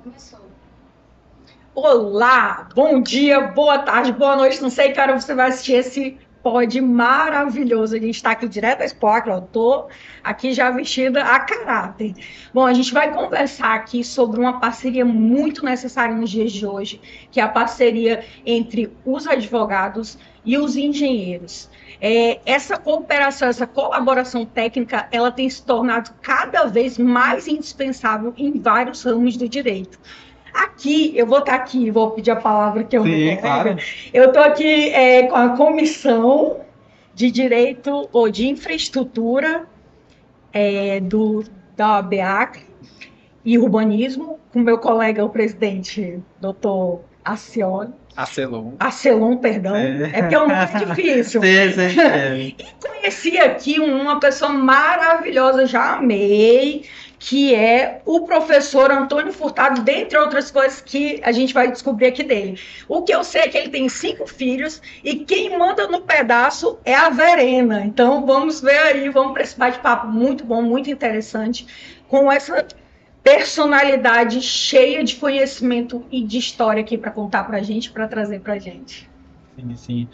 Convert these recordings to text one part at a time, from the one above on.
Começou. Olá, bom dia, boa tarde, boa noite. Não sei que hora você vai assistir esse pod maravilhoso. A gente está aqui direto da Spock, eu tô aqui já vestida a caráter. Bom, a gente vai conversar aqui sobre uma parceria muito necessária nos dias de hoje, que é a parceria entre os advogados e os engenheiros. Essa cooperação, essa colaboração técnica, ela tem se tornado cada vez mais indispensável em vários ramos do direito. Aqui, eu vou estar aqui, vou pedir a palavra que eu Sim, claro. Eu estou aqui com a Comissão de Direito ou de Infraestrutura da OAB e Urbanismo, com meu colega, o presidente, doutor Acelon, perdão. É porque o nome é difícil. Sim. E conheci aqui uma pessoa maravilhosa, já amei, que é o professor Antônio Furtado, dentre outras coisas que a gente vai descobrir aqui dele. O que eu sei é que ele tem 5 filhos e quem manda no pedaço é a Verena. Então vamos ver aí, vamos para esse bate-papo muito bom, muito interessante, com essa personalidade cheia de conhecimento e de história aqui para contar para a gente, para trazer para a gente. Sim.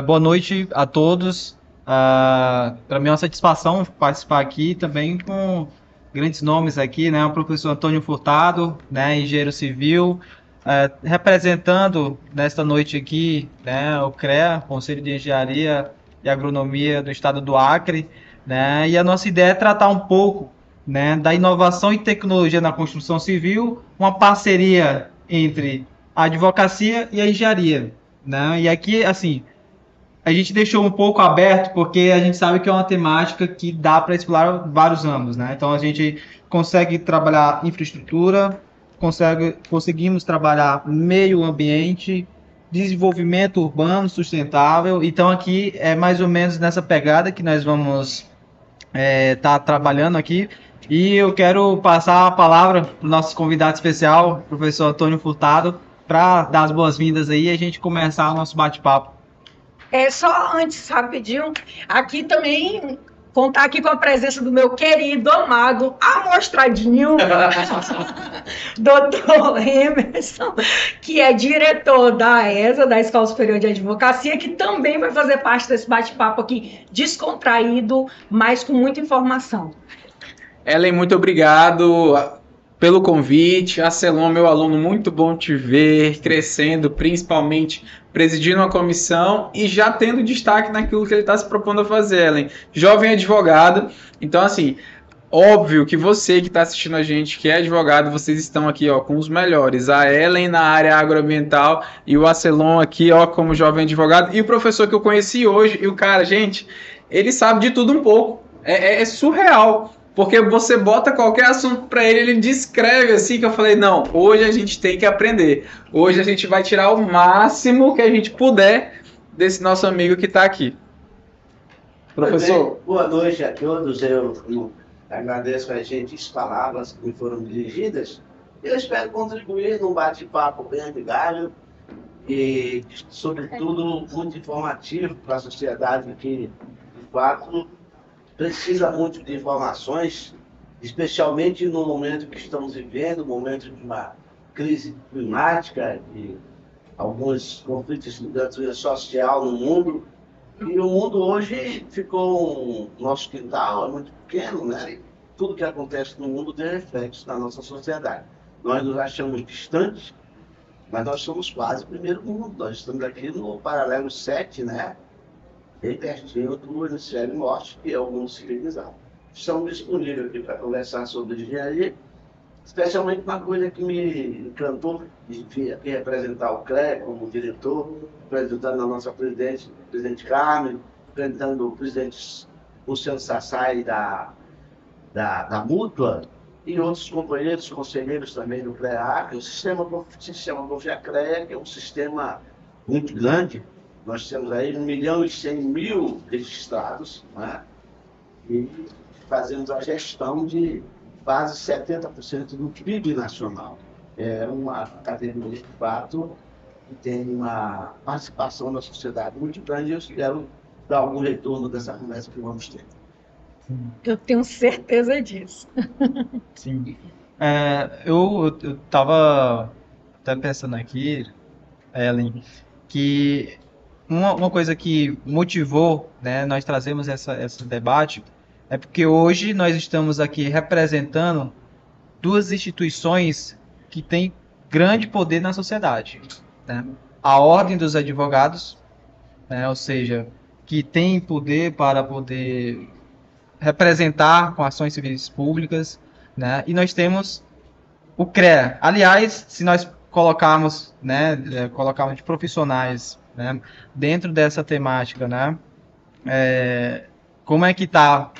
Boa noite a todos. Para mim é uma satisfação participar aqui também com grandes nomes aqui, né? O professor Antônio Furtado, né? Engenheiro civil, representando nesta noite aqui, né? O CREA, Conselho de Engenharia e Agronomia do Estado do Acre, né? E a nossa ideia é tratar um pouco, né, da inovação e tecnologia na construção civil, uma parceria entre a advocacia e a engenharia, né? E aqui, assim, a gente deixou um pouco aberto porque a gente sabe que é uma temática que dá para explorar vários âmbitos, né? Então a gente consegue trabalhar infraestrutura, conseguimos trabalhar meio ambiente, desenvolvimento urbano sustentável. Então aqui é mais ou menos nessa pegada que nós vamos estar trabalhando aqui. E eu quero passar a palavra para o nosso convidado especial, professor Antônio Furtado, para dar as boas-vindas aí e a gente começar o nosso bate-papo. Só antes, rapidinho, aqui também contar aqui com a presença do meu querido, amado, amostradinho, doutor Emerson, que é diretor da ESA, da Escola Superior de Advocacia, que também vai fazer parte desse bate-papo aqui, descontraído, mas com muita informação. Ellen, muito obrigado pelo convite. Acelon, meu aluno, muito bom te ver, crescendo, principalmente presidindo uma comissão e já tendo destaque naquilo que ele está se propondo a fazer, Ellen. Jovem advogado, então assim, óbvio que você que está assistindo a gente, que é advogado, vocês estão aqui ó, com os melhores. A Ellen na área agroambiental e o Acelon aqui ó, como jovem advogado. E o professor que eu conheci hoje, e o cara, gente, ele sabe de tudo um pouco. É surreal. Porque você bota qualquer assunto para ele, ele descreve assim que eu falei, não, hoje a gente tem que aprender. Hoje a gente vai tirar o máximo que a gente puder desse nosso amigo que está aqui. Professor. Bem, boa noite a todos. Eu agradeço as gentis palavras que me foram dirigidas. Eu espero contribuir num bate-papo bem amigável e, sobretudo, muito informativo para a sociedade que, de fato, precisa muito de informações, especialmente no momento que estamos vivendo, momento de uma crise climática, de alguns conflitos de natureza social no mundo. E o mundo hoje ficou, nosso quintal é muito pequeno, né? Tudo que acontece no mundo tem reflexo na nossa sociedade. Nós nos achamos distantes, mas nós somos quase o primeiro mundo. Nós estamos aqui no paralelo 7, né? Bem pertinho do hemisfério norte, que é o mundo civilizado. Estamos disponíveis aqui para conversar sobre engenharia, especialmente uma coisa que me encantou, de aqui representar o CREA como diretor, representando a nossa presidente Carmen, representando o presidente Luciano Sassai da Mútua, e outros companheiros, conselheiros também do CREA, o sistema CREA, que é um sistema muito grande. Nós temos aí 1.100.000 registrados, né? E fazemos a gestão de quase 70% do PIB nacional. É uma categoria de fato que tem uma participação da sociedade muito grande e eu espero dar algum retorno dessa conversa que vamos ter. Eu tenho certeza disso. Sim. Eu estava até pensando aqui, Ellen, que uma coisa que motivou, né, nós trazemos esse debate é porque hoje nós estamos aqui representando duas instituições que têm grande poder na sociedade, né? A Ordem dos Advogados, né, ou seja, que tem poder para poder representar com ações civis públicas, né? E nós temos o CREA. Aliás, se nós colocarmos, né, colocarmos de profissionais, né, dentro dessa temática, né, como é que está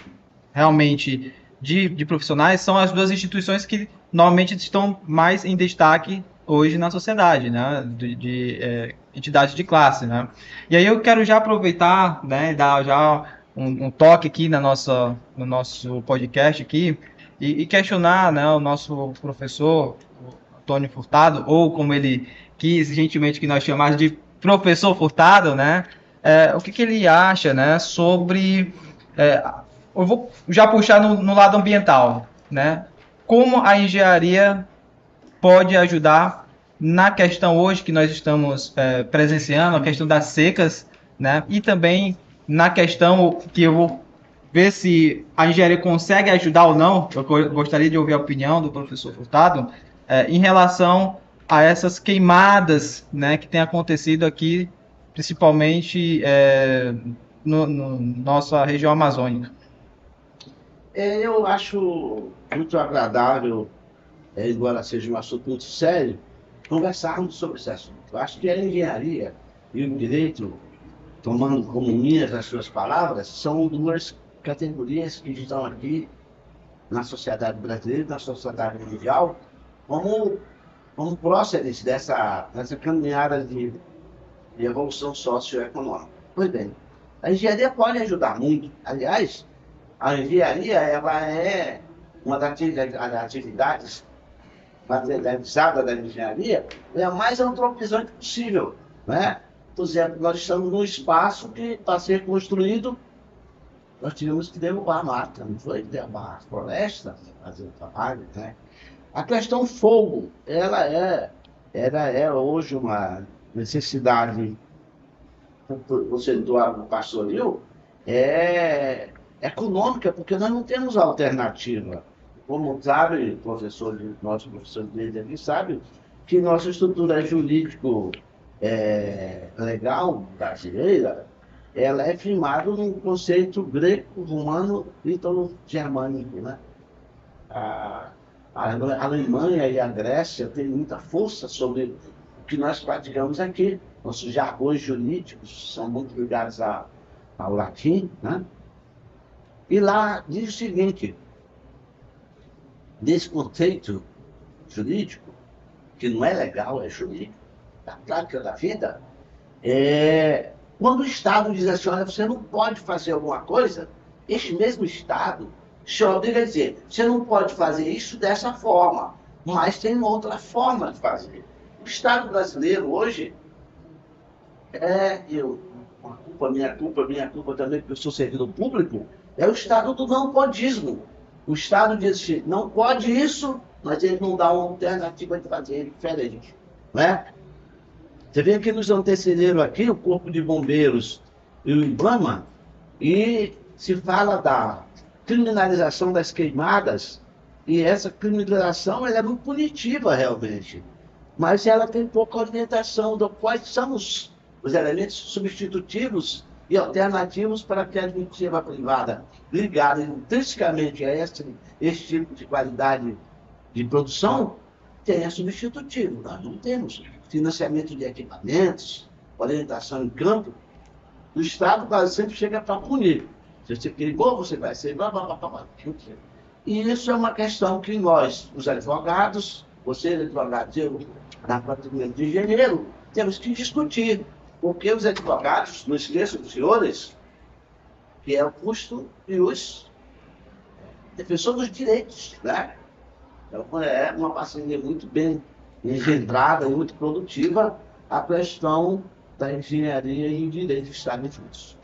realmente de profissionais, são as duas instituições que normalmente estão mais em destaque hoje na sociedade, né, de entidades de classe, né. E aí eu quero já aproveitar, né, dar já um toque aqui no nosso podcast aqui, e questionar, né, o nosso professor, o Antônio Furtado, ou como ele quis gentilmente que nós chamamos de professor Furtado, né, o que ele acha, né, sobre... eu vou já puxar no lado ambiental, né, como a engenharia pode ajudar na questão hoje que nós estamos presenciando, a questão das secas, né, e também na questão que eu vou ver se a engenharia consegue ajudar ou não. Eu gostaria de ouvir a opinião do professor Furtado em relação a essas queimadas, né, que tem acontecido aqui, principalmente no nossa região amazônica. Eu acho muito agradável, embora seja um assunto muito sério, conversarmos sobre esse assunto. Eu acho que a engenharia e o direito, tomando como minhas as suas palavras, são duas categorias que estão aqui na sociedade brasileira, na sociedade mundial, como próceres dessa caminhada de evolução socioeconômica. Pois bem, a engenharia pode ajudar muito. Aliás, a engenharia ela é uma das atividades materializadas da engenharia, é a mais antropizante possível, né? Por exemplo, nós estamos num espaço que está ser construído. Nós tivemos que derrubar a mata, não foi derrubar a floresta, fazer o trabalho, né? A questão fogo, ela é hoje uma necessidade, você do pastoril, econômica, porque nós não temos alternativa. Como sabe, nosso professor de aqui sabe, que nossa estrutura jurídico legal brasileira, ela é firmada num conceito greco-romano ítalo-germânico, né? A Alemanha e a Grécia têm muita força sobre o que nós praticamos aqui. Nossos jargões jurídicos são muito ligados ao latim, né? E lá diz o seguinte, desse conceito jurídico, que não é legal, é jurídico, da prática da vida, quando o Estado diz assim, olha, você não pode fazer alguma coisa, este mesmo Estado se obriga a dizer, você não pode fazer isso dessa forma, mas tem outra forma de fazer. O Estado brasileiro hoje minha culpa também, porque eu sou servidor público, é o Estado do não podismo. O Estado diz assim, não pode isso, mas ele não dá uma alternativa de fazer diferente, não é? Você vê que nos antecederam aqui o Corpo de Bombeiros e o IBAMA, e se fala da criminalização das queimadas, e essa criminalização ela é muito punitiva realmente, mas ela tem pouca orientação de quais são os elementos substitutivos e alternativos para que a iniciativa privada, ligada intrinsecamente a esse tipo de qualidade de produção, tenha substitutivo. Nós não temos financiamento de equipamentos, orientação em campo. O Estado quase sempre chega para punir. Se você queimou, você vai ser... E isso é uma questão que nós, os advogados, você, advogado, eu, na categoria de engenheiro, temos que discutir. Porque os advogados, não esqueçam dos senhores, que é o custo e os defensores dos direitos, né? Então, é uma parceria muito bem engendrada e muito produtiva a questão da engenharia e o direito estarem juntos.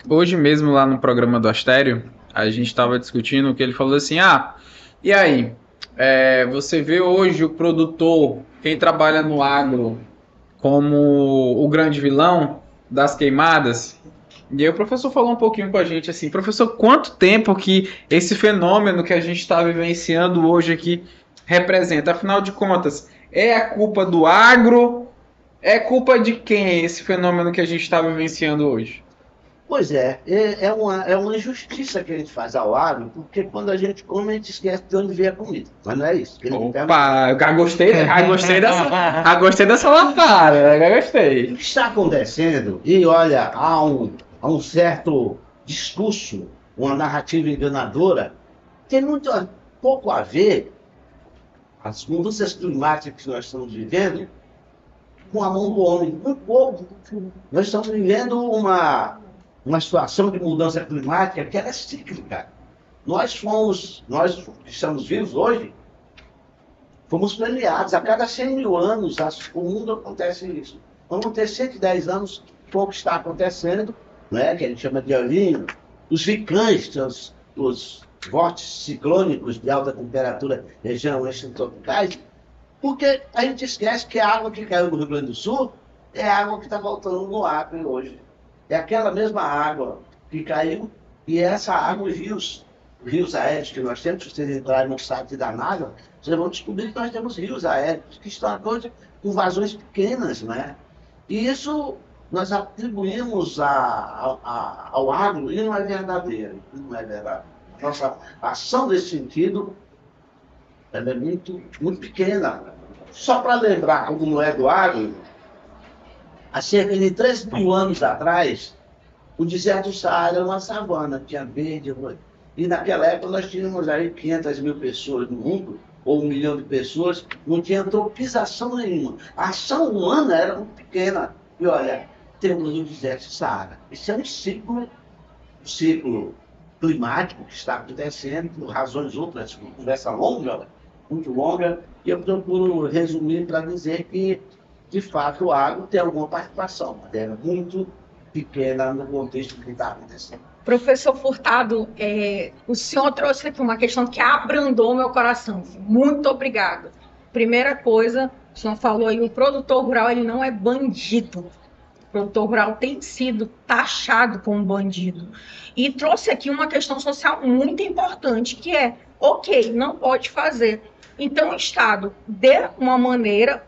Hoje mesmo, lá no programa do Astério, a gente estava discutindo que ele falou assim, e aí, Você vê hoje o produtor, quem trabalha no agro, como o grande vilão das queimadas. E aí o professor falou um pouquinho com a gente assim, professor, quanto tempo que esse fenômeno que a gente está vivenciando hoje aqui representa? Afinal de contas, é a culpa do agro? É culpa de quem esse fenômeno que a gente está vivenciando hoje? Pois é uma injustiça que a gente faz ao agro, porque quando a gente come, a gente esquece de onde vem a comida. Mas não é isso. Opa, eu gostei dessa lapada, eu gostei. O que está acontecendo, e olha, há um certo discurso, uma narrativa enganadora, tem muito pouco a ver as mudanças climáticas que nós estamos vivendo com a mão do homem. Um pouco. Nós estamos vivendo uma situação de mudança climática que ela é cíclica. Nós que estamos vivos hoje, fomos premiados. A cada 100 mil anos, o mundo acontece isso. Vamos ter 110 anos com o que está acontecendo, né, que a gente chama de El Niño, os vulcães, os vórtices ciclônicos de alta temperatura, região extratropicais, porque a gente esquece que a água que caiu no Rio Grande do Sul é a água que está voltando no Acre hoje. É aquela mesma água que caiu, e essa água, os rios aéreos que nós temos, se vocês entrarem no site da NAGA, vocês vão descobrir que nós temos rios aéreos que estão hoje com vazões pequenas, né? E isso nós atribuímos ao agro, e não é verdadeiro, não é verdade. Nossa ação nesse sentido ela é muito, muito pequena. Só para lembrar como não é do agro, há cerca de 3 mil anos atrás, o deserto do Saara era uma savana, tinha verde. E naquela época nós tínhamos aí 500 mil pessoas no mundo, ou 1 milhão de pessoas, não tinha antropização nenhuma. A ação humana era muito pequena. E olha, temos o deserto do Saara. Esse é um ciclo climático que está acontecendo, por razões outras, conversa longa, muito longa, e eu procuro resumir para dizer que, de fato, o agro tem alguma participação, mas é muito pequena no contexto que está acontecendo. Professor Furtado, o senhor trouxe aqui uma questão que abrandou meu coração. Muito obrigada. Primeira coisa, o senhor falou aí, o produtor rural ele não é bandido. O produtor rural tem sido taxado como bandido. E trouxe aqui uma questão social muito importante, que é, ok, não pode fazer. Então, o Estado dê uma maneira,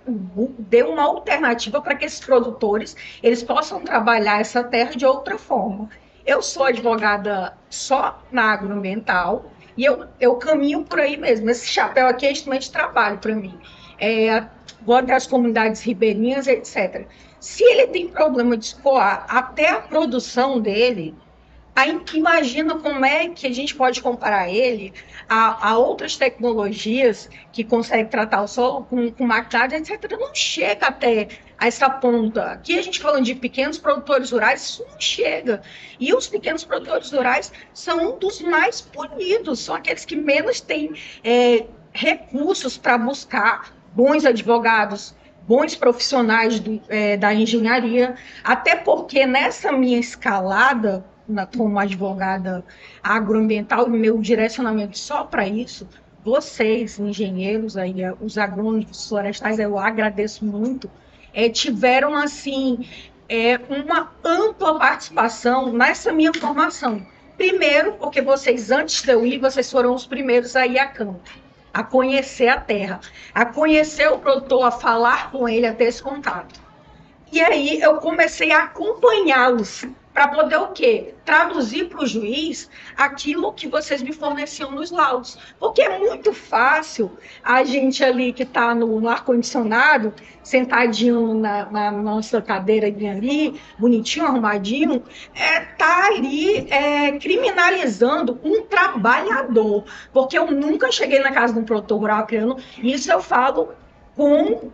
dê uma alternativa para que esses produtores eles possam trabalhar essa terra de outra forma. Eu sou advogada só na agroambiental e eu caminho por aí mesmo. Esse chapéu aqui é instrumento de trabalho para mim. Vou até as comunidades ribeirinhas, etc. Se ele tem problema de escoar até a produção dele, aí imagina como é que a gente pode comparar ele a outras tecnologias que conseguem tratar o solo com maquinário, etc. Não chega até essa ponta. Aqui a gente falando de pequenos produtores rurais, isso não chega. E os pequenos produtores rurais são um dos mais punidos, são aqueles que menos têm recursos para buscar bons advogados, bons profissionais da engenharia, até porque nessa minha escalada, como advogada agroambiental, meu direcionamento só para isso, vocês, engenheiros, aí, os agrônomos florestais, eu agradeço muito, tiveram, assim, uma ampla participação nessa minha formação. Primeiro, porque vocês, antes de eu ir, vocês foram os primeiros a ir a campo, a conhecer a terra, a conhecer o produtor, a falar com ele, a ter esse contato. E aí eu comecei a acompanhá-los para poder o quê? Traduzir para o juiz aquilo que vocês me forneciam nos laudos. Porque é muito fácil a gente ali que está no ar-condicionado, sentadinho na nossa cadeira ali, bonitinho, arrumadinho, tá ali criminalizando um trabalhador. Porque eu nunca cheguei na casa de um produtor rural criando, isso eu falo com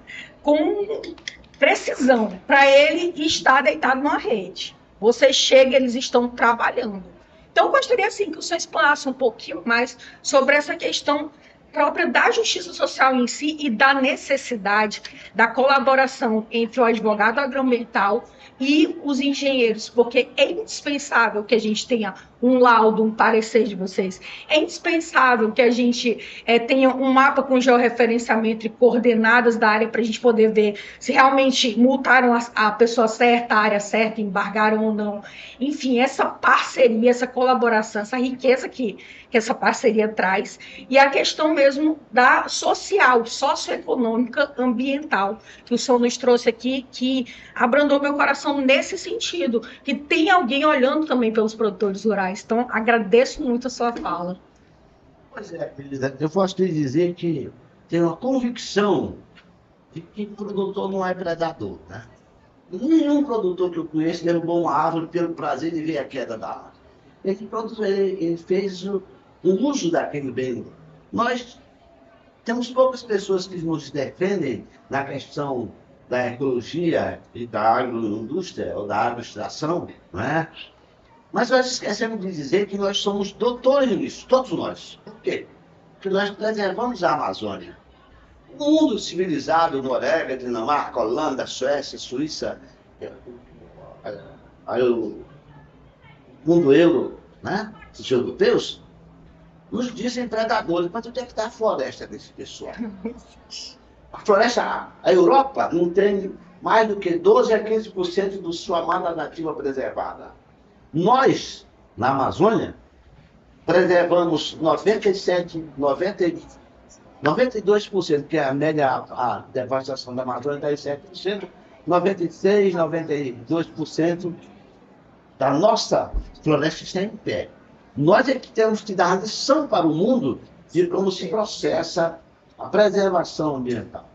precisão, para ele estar deitado numa rede. Você chega, eles estão trabalhando. Então, eu gostaria, assim, que o senhor explanasse um pouquinho mais sobre essa questão própria da justiça social em si e da necessidade da colaboração entre o advogado agroambiental e os engenheiros, porque é indispensável que a gente tenha um laudo, um parecer de vocês. É indispensável que a gente tenha um mapa com georreferenciamento e coordenadas da área para a gente poder ver se realmente multaram a pessoa certa, a área certa, embargaram ou não. Enfim, essa parceria, essa colaboração, essa riqueza que essa parceria traz, e a questão mesmo da social, socioeconômica, ambiental, que o senhor nos trouxe aqui, que abrandou meu coração nesse sentido, que tem alguém olhando também pelos produtores rurais. Então, agradeço muito a sua fala. Pois é, querida, eu posso te dizer que tenho uma convicção de que o produtor não é predador, né? Nenhum produtor que eu conheço derrubou uma árvore pelo prazer de ver a queda da árvore. Esse produtor, ele fez o uso daquele bem. Nós temos poucas pessoas que nos defendem na questão da ecologia e da agroindústria ou da agroextração, não é? Mas nós esquecemos de dizer que nós somos doutores nisso, todos nós. Por quê? Porque nós preservamos a Amazônia. O mundo civilizado, Noruega, Dinamarca, Holanda, Suécia, Suíça, o mundo euro, né? Os europeus, nos dizem predadores, mas onde é que está a floresta desse pessoal? A floresta, a Europa não tem mais do que 12 a 15% de sua mata nativa preservada. Nós, na Amazônia, preservamos 92%, que é a média, a devastação da Amazônia está em 7%, 96%, 92% da nossa floresta está em pé. Nós é que temos que dar lição para o mundo de como se processa a preservação ambiental.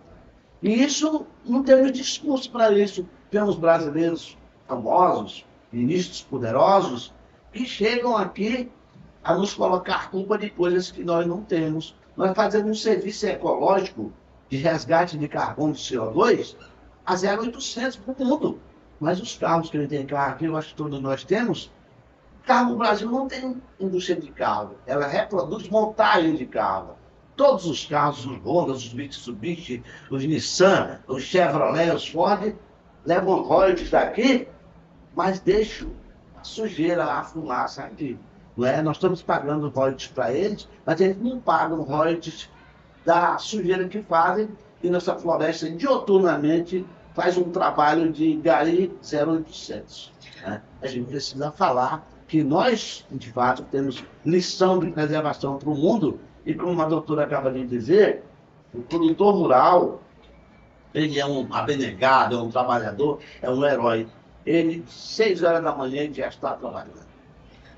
E isso, não temos discurso para isso. Temos brasileiros famosos, ministros poderosos, que chegam aqui a nos colocar culpa de coisas que nós não temos. Nós fazemos um serviço ecológico de resgate de carbono de CO2 a 0,800 por mundo. Mas os carros que ele tem carro aqui, eu acho que todos nós temos, carro no Brasil não tem indústria de carro, ela reproduz montagem de carro. Todos os carros, os Honda, os Mitsubishi, os Nissan, os Chevrolet, os Ford, levam royalties daqui, mas deixam a sujeira, a fumaça aqui. Não é? Nós estamos pagando royalties para eles, mas eles não pagam royalties da sujeira que fazem, e nossa floresta dioturnamente faz um trabalho de gari 0,800. Né? A gente precisa falar que nós, de fato, temos lição de preservação para o mundo, e como a doutora acaba de dizer, o produtor rural, ele é um abnegado, é um trabalhador, é um herói. Ele, 6 horas da manhã, ele já está trabalhando.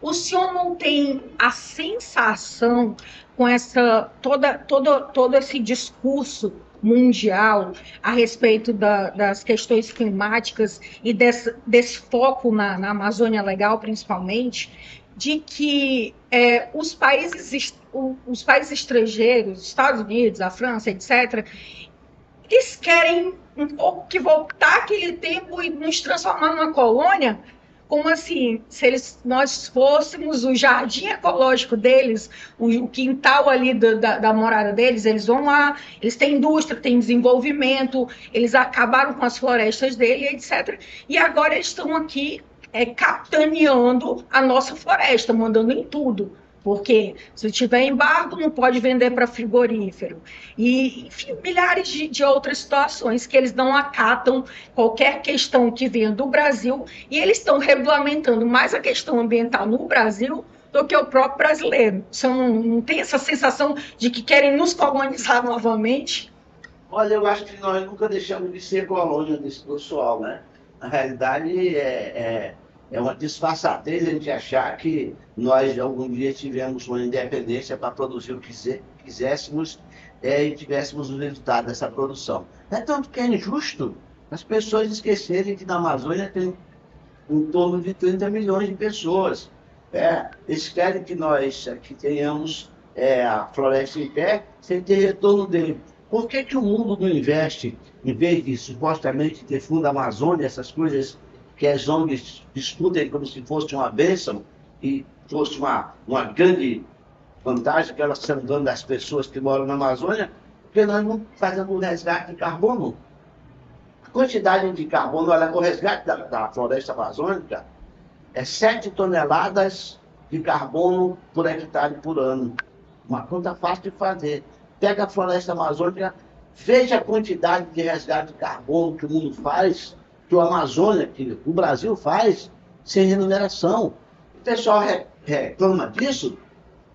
O senhor não tem a sensação, com essa todo esse discurso mundial a respeito das questões climáticas e desse foco na Amazônia Legal, principalmente, de que os países estrangeiros, Estados Unidos, a França, etc., eles querem um pouco que voltar aquele tempo e nos transformar numa colônia, como assim, se nós fôssemos o jardim ecológico deles, o quintal ali da morada deles, eles vão lá, eles têm indústria, têm desenvolvimento, eles acabaram com as florestas dele, etc. E agora eles estão aqui capitaneando a nossa floresta, mandando em tudo. Porque se tiver embargo, não pode vender para frigorífero. E, enfim, milhares de outras situações que eles não acatam qualquer questão que venha do Brasil, e eles estão regulamentando mais a questão ambiental no Brasil do que o próprio brasileiro. Você não tem essa sensação de que querem nos colonizar novamente? Olha, eu acho que nós nunca deixamos de ser colônia desse pessoal, né? Na realidade, é uma disfarçatez a gente achar que nós algum dia tivemos uma independência para produzir o que quiséssemos e tivéssemos o resultado dessa produção. É tanto que é injusto as pessoas esquecerem que na Amazônia tem em torno de 30 milhões de pessoas. Eles querem que nós aqui tenhamos a floresta em pé sem ter retorno dele. Por que o mundo não investe, em vez de supostamente ter fundo Amazônia, essas coisas que as ONGs discutem como se fosse uma bênção e fosse uma grande vantagem que elas estão dando às pessoas que moram na Amazônia, porque nós não fazemos o resgate de carbono. A quantidade de carbono, olha, o resgate da floresta amazônica é 7 toneladas de carbono por hectare por ano. Uma conta fácil de fazer. Pega a floresta amazônica, veja a quantidade de resgate de carbono que o mundo faz, que o Amazônia, que o Brasil faz, sem remuneração. O pessoal reclama disso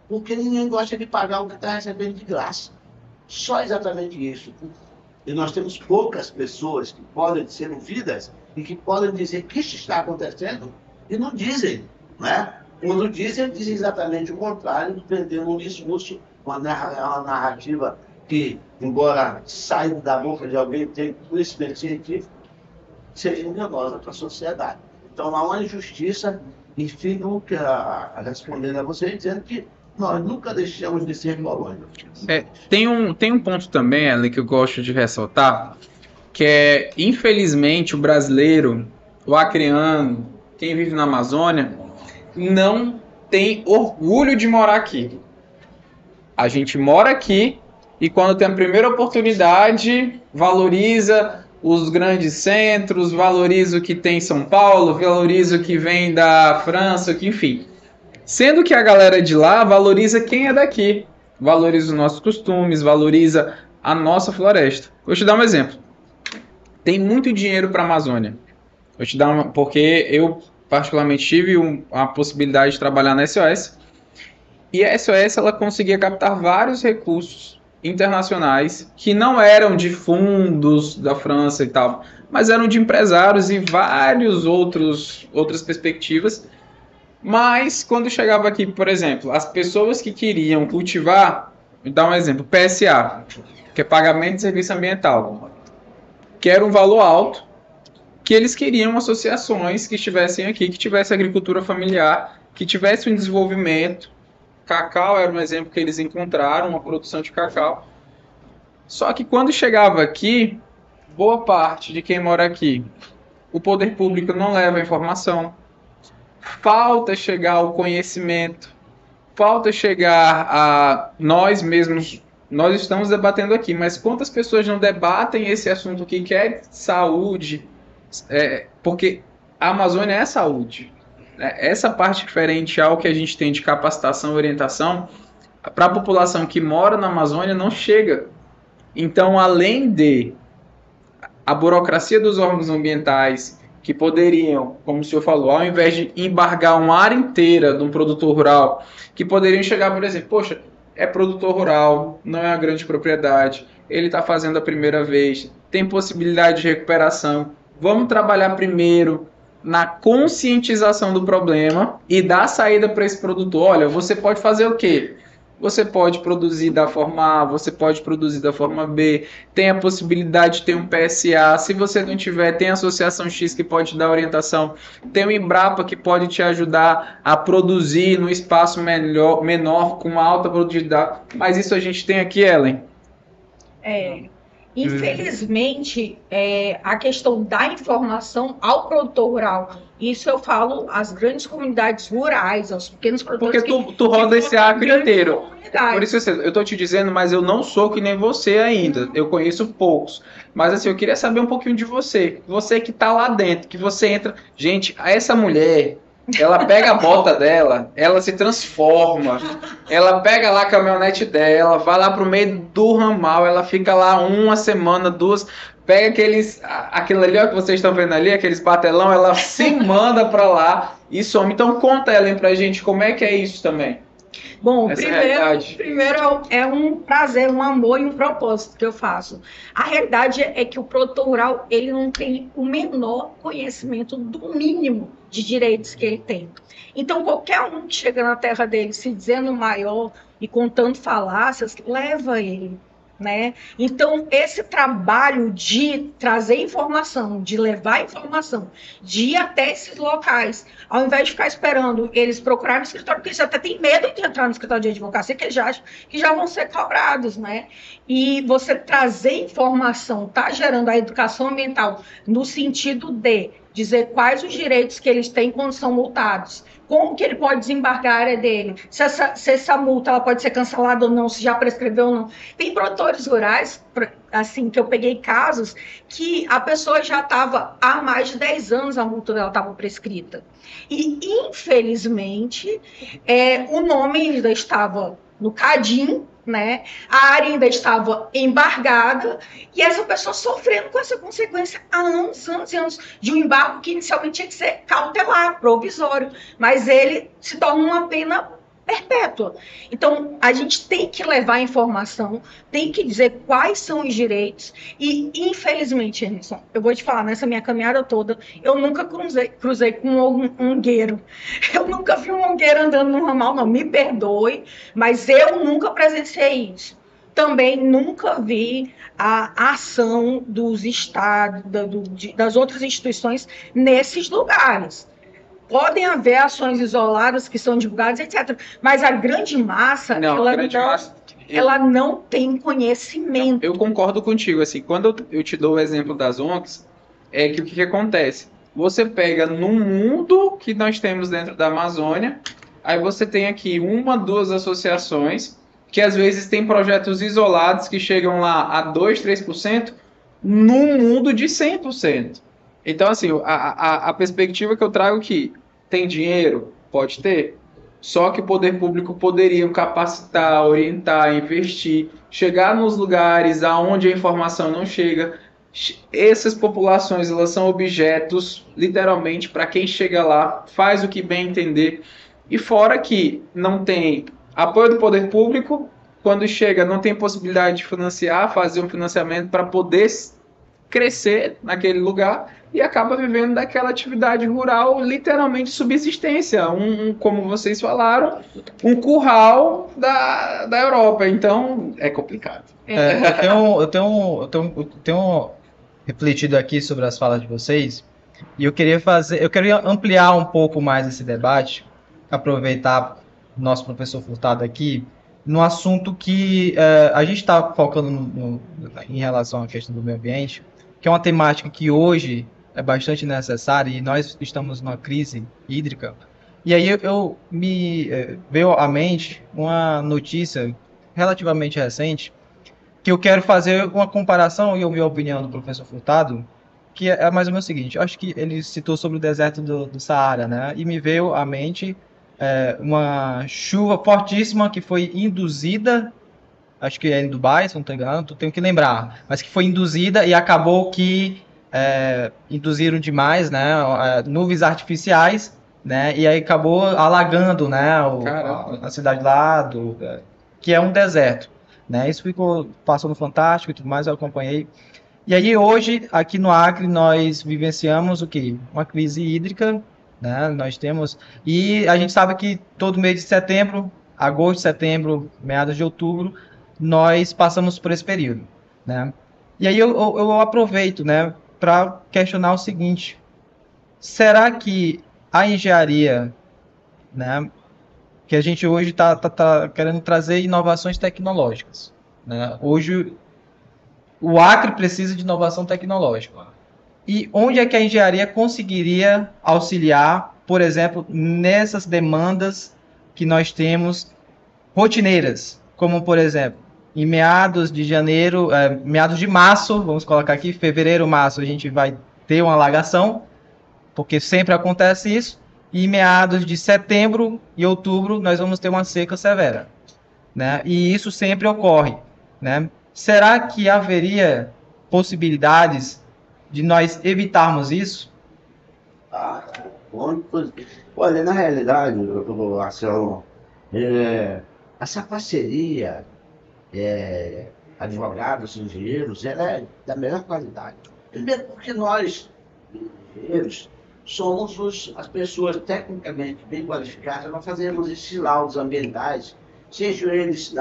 porque ninguém gosta de pagar o que está recebendo de graça. Só exatamente isso. E nós temos poucas pessoas que podem ser ouvidas e que podem dizer que isso está acontecendo e não dizem, né? Quando dizem exatamente o contrário, vendendo um discurso, uma narrativa que, embora saia da boca de alguém que tem conhecimento científico, seja enganosa para a sociedade. Então, há uma injustiça e fico respondendo a você dizendo que nós nunca deixamos de ser colônia. Tem um ponto também, Ellen, que eu gosto de ressaltar, que é, infelizmente, o brasileiro, o acreano, quem vive na Amazônia, não tem orgulho de morar aqui. A gente mora aqui e quando tem a primeira oportunidade, valoriza os grandes centros, valoriza o que tem em São Paulo, valoriza o que vem da França, enfim. Sendo que a galera de lá valoriza quem é daqui, valoriza os nossos costumes, valoriza a nossa floresta. Vou te dar um exemplo. Tem muito dinheiro para a Amazônia. Vou te dar porque eu particularmente tive a possibilidade de trabalhar na SOS. E a SOS ela conseguia captar vários recursos internacionais que não eram de fundos da França e tal, mas eram de empresários e vários outras perspectivas. Mas quando chegava aqui, por exemplo, as pessoas que queriam cultivar, vou dar um exemplo, PSA, que é Pagamento de Serviço Ambiental, que era um valor alto, que eles queriam associações que estivessem aqui, que tivesse agricultura familiar, que tivesse um desenvolvimento. Cacau era um exemplo que eles encontraram, uma produção de cacau. Só que quando chegava aqui, boa parte de quem mora aqui, o poder público não leva a informação. Falta chegar ao conhecimento, falta chegar a nós mesmos. Nós estamos debatendo aqui, mas quantas pessoas não debatem esse assunto que quer saúde? Porque a Amazônia é saúde. Essa parte diferencial que a gente tem de capacitação e orientação para a população que mora na Amazônia não chega. Então, além de a burocracia dos órgãos ambientais, que poderiam, como o senhor falou, ao invés de embargar uma área inteira de um produtor rural, que poderiam chegar, por exemplo, poxa, é produtor rural, não é uma grande propriedade, ele está fazendo a primeira vez, tem possibilidade de recuperação, vamos trabalhar primeiro na conscientização do problema e dar saída para esse produtor. Olha, você pode fazer o quê? Você pode produzir da forma A, você pode produzir da forma B, tem a possibilidade de ter um PSA, se você não tiver, tem a Associação X que pode dar orientação, tem o Embrapa que pode te ajudar a produzir no espaço menor, com uma alta produtividade, mas isso a gente tem aqui, Ellen. Infelizmente, a questão da informação ao produtor rural, isso eu falo às grandes comunidades rurais, aos pequenos produtores. Porque tu roda esse acre inteiro. Por isso eu estou te dizendo, mas eu não sou que nem você ainda. Eu conheço poucos. Mas assim, eu queria saber um pouquinho de você. Você que está lá dentro, que você entra. Gente, essa mulher, ela pega a bota dela, ela se transforma, ela pega lá a caminhonete dela, vai lá pro meio do ramal, ela fica lá uma semana, duas, pega aquilo ali ó, que vocês estão vendo ali, aqueles batelão, ela se manda pra lá e some. Então conta, Ellen, pra gente como é que é isso também. Bom, primeiro é um prazer, um amor e um propósito que eu faço. A realidade é que o produtor rural, ele não tem o menor conhecimento do mínimo de direitos que ele tem. Então, qualquer um que chega na terra dele se dizendo maior e contando falácias, leva ele. Né? Então, esse trabalho de trazer informação, de levar informação, de ir até esses locais, ao invés de ficar esperando eles procurarem no escritório, porque eles até tem medo de entrar no escritório de advocacia, que eles já acham que já vão ser cobrados, né? E você trazer informação, tá gerando a educação ambiental no sentido de dizer quais os direitos que eles têm quando são multados, como que ele pode desembargar a área dele, se essa multa ela pode ser cancelada ou não, se já prescreveu ou não. Tem produtores rurais, assim, que eu peguei casos que a pessoa já estava há mais de 10 anos, a multa dela estava prescrita. E, infelizmente, o nome ainda estava no CADIM, né? A área ainda estava embargada e essa pessoa sofrendo com essa consequência há anos e anos de um embargo que inicialmente tinha que ser cautelar, provisório, mas ele se torna uma pena perpétua. Então, a gente tem que levar a informação, tem que dizer quais são os direitos e, infelizmente, Emerson, eu vou te falar, nessa minha caminhada toda, eu nunca cruzei com um ongueiro. Eu nunca vi um ongueiro andando no ramal, não, me perdoe, mas eu nunca presenciei isso. Também nunca vi a ação dos estados, das outras instituições nesses lugares. Podem haver ações isoladas que são divulgadas, etc. Mas a grande massa, ela não tem conhecimento. Eu concordo contigo. Assim, quando eu te dou o exemplo das ONGs, é que o que acontece? Você pega no mundo que nós temos dentro da Amazônia, aí você tem aqui 1, 2 associações que às vezes têm projetos isolados que chegam lá a 2, 3%, num mundo de 100%. Então, assim, a perspectiva que eu trago aqui, tem dinheiro? Pode ter. Só que o poder público poderia capacitar, orientar, investir, chegar nos lugares aonde a informação não chega. Essas populações, elas são objetos, literalmente, para quem chega lá, faz o que bem entender. E fora que não tem apoio do poder público, quando chega, não tem possibilidade de financiar, fazer um financiamento para poder crescer naquele lugar e acaba vivendo daquela atividade rural, literalmente subsistência, como vocês falaram, um curral da Europa. Então, é complicado. Eu tenho refletido aqui sobre as falas de vocês e eu queria ampliar um pouco mais esse debate, aproveitar o nosso professor Furtado aqui, no assunto que a gente está focando em relação à questão do meio ambiente, que é uma temática que hoje é bastante necessária e nós estamos numa crise hídrica. E aí me veio à mente uma notícia relativamente recente que eu quero fazer uma comparação e ouvir a opinião do professor Furtado, que é mais ou menos o seguinte. Eu acho que ele citou sobre o deserto do Saara, né? E me veio à mente uma chuva fortíssima que foi induzida, acho que é em Dubai, se não estou enganado, tenho que lembrar, mas que foi induzida e acabou que induziram demais, né, nuvens artificiais, né, e aí acabou alagando, né, a cidade lá, que é um deserto, né, isso passou no Fantástico e tudo mais, eu acompanhei. E aí hoje, aqui no Acre, nós vivenciamos o quê? Uma crise hídrica, né, nós temos, e a gente sabe que todo mês de setembro, agosto, setembro, meados de outubro, nós passamos por esse período, né? E aí eu aproveito, né, para questionar o seguinte: será que a engenharia, né, que a gente hoje está querendo trazer inovações tecnológicas, né? Hoje o Acre precisa de inovação tecnológica. E onde é que a engenharia conseguiria auxiliar, por exemplo, nessas demandas que nós temos rotineiras, como por exemplo, em meados de janeiro, meados de março, vamos colocar aqui, fevereiro, março, a gente vai ter uma alagação, porque sempre acontece isso, e em meados de setembro e outubro nós vamos ter uma seca severa, né? E isso sempre ocorre, né? Será que haveria possibilidades de nós evitarmos isso? Olha, na realidade, Marcelo, essa parceria advogados, engenheiros, ela é da melhor qualidade. Primeiro porque nós, engenheiros, somos as pessoas tecnicamente bem qualificadas para fazermos esses laudos ambientais, sejam eles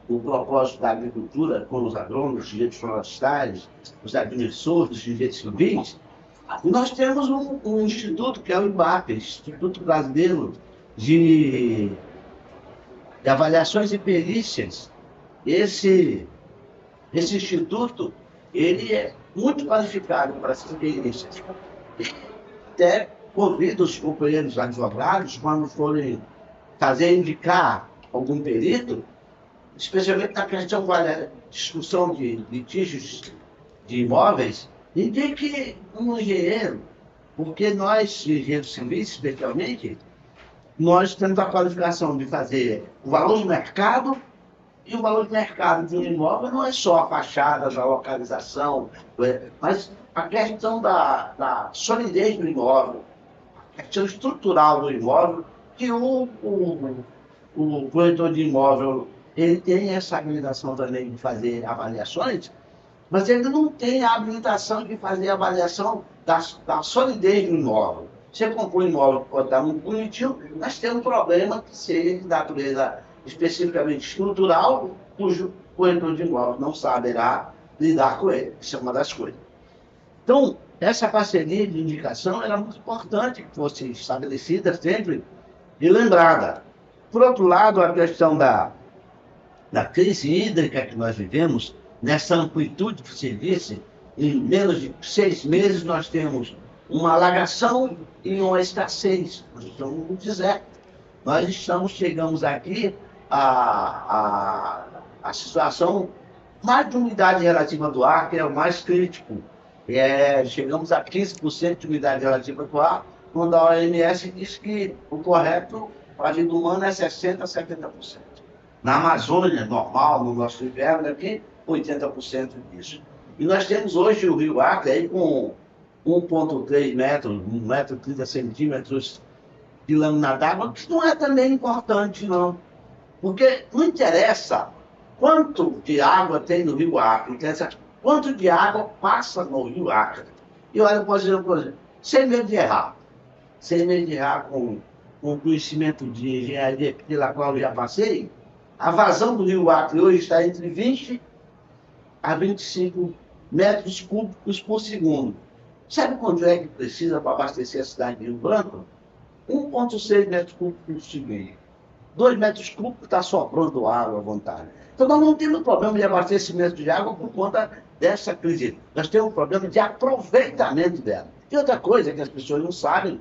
no propósito da agricultura, como os agrônomos, os direitos florestais, os agrimensores, os direitos civis. Nós temos um instituto que é o IBAP, Instituto Brasileiro de Avaliações e Perícias. Esse instituto, ele é muito qualificado para essas perícias. até convido os companheiros advogados, quando forem indicar algum perito, especialmente na questão da discussão de litígios de imóveis, indique um engenheiro, porque nós, engenheiros civis, especialmente, nós temos a qualificação de fazer o valor de mercado, e o valor de mercado de um imóvel não é só a fachada, a localização, mas a questão da solidez do imóvel, a questão estrutural do imóvel, que o corretor de imóvel ele tem essa habilitação também de fazer avaliações, mas ele não tem a habilitação de fazer avaliação da solidez do imóvel. Você comprou um imóvel que pode estar muito bonitinho, mas tem um problema que seja de natureza especificamente estrutural, cujo corretor de imóvel não saberá lidar com ele. Isso é uma das coisas. Então, essa parceria de indicação era muito importante que fosse estabelecida sempre e lembrada. Por outro lado, a questão da crise hídrica que nós vivemos, nessa amplitude que se disse, em menos de 6 meses nós temos uma alagação e uma escassez. Nós estamos no deserto. Chegamos aqui a situação mais de umidade relativa do ar, que é o mais crítico. Chegamos a 15% de umidade relativa do ar, quando a OMS diz que o correto para a vida humana é 60% a 70%. Na Amazônia, normal, no nosso inverno, aqui, 80% disso. E nós temos hoje o Rio Acre aí com 1,3 metros, 1,30 m de lâmina d'água, que não é também importante, não. Porque não interessa quanto de água tem no Rio Acre, interessa quanto de água passa no Rio Acre. E olha, por exemplo, sem medo de errar, com o conhecimento de engenharia pela qual eu já passei, a vazão do Rio Acre hoje está entre 20 a 25 metros cúbicos por segundo. Sabe quanto é que precisa para abastecer a cidade de Rio Branco? 1,6 metros cúbicos por segundo. 2 metros cúbicos está soprando água à vontade. Então nós não temos problema de abastecimento de água por conta dessa crise. Nós temos um problema de aproveitamento dela. E outra coisa que as pessoas não sabem,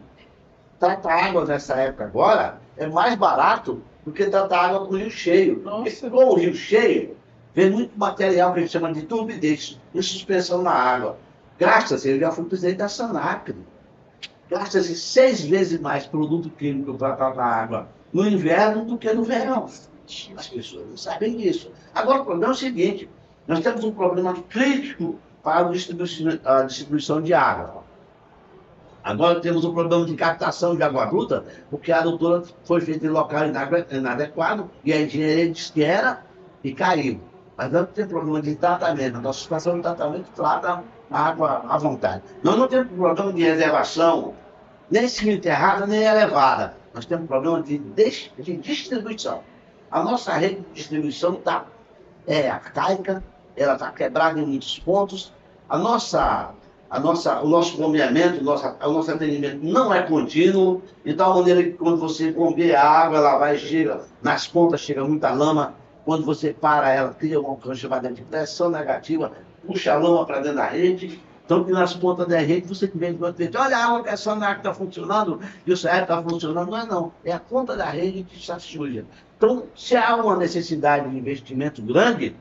tratar água nessa época agora é mais barato do que tratar água com o rio cheio. Porque com o rio cheio, vem muito material que a gente chama de turbidez, de suspensão na água. Gasta-se, eu já fui presidente da SANAC, gasta-se 6 vezes mais produto químico para tratar água no inverno do que no verão. As pessoas não sabem disso. Agora, o problema é o seguinte, nós temos um problema crítico para a distribuição de água. Agora temos um problema de captação de água bruta, porque a adutora foi feita em local inadequado, e a engenharia disse que era e caiu. Mas não tem problema de tratamento. A nossa situação de tratamento trata a água à vontade. Nós não temos problema de reservação, nem semi-enterrada, nem elevada. Nós temos problema de distribuição. A nossa rede de distribuição está arcaica, ela está quebrada em muitos pontos. O nosso bombeamento, o nosso atendimento não é contínuo, de tal maneira que quando você bombeia a água, ela vai, chega, nas pontas chega muita lama, quando você para ela, cria uma coisa chamada de pressão negativa, puxa a lama para dentro da rede, então que nas pontas da rede você vê, olha a água, a pressão negativa está funcionando, e o CR está funcionando, não, é a ponta da rede que está suja. Então, se há uma necessidade de investimento grande,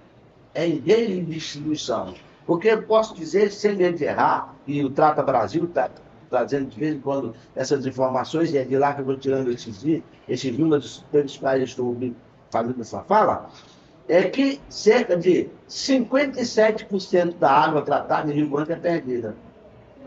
é em rede de distribuição. Porque eu posso dizer, sem medo de errar, e o Trata Brasil está trazendo de vez em quando essas informações, e é de lá que eu estou tirando esses números pelos quais estou fazendo essa fala, é que cerca de 57% da água tratada em Rio Branco é perdida.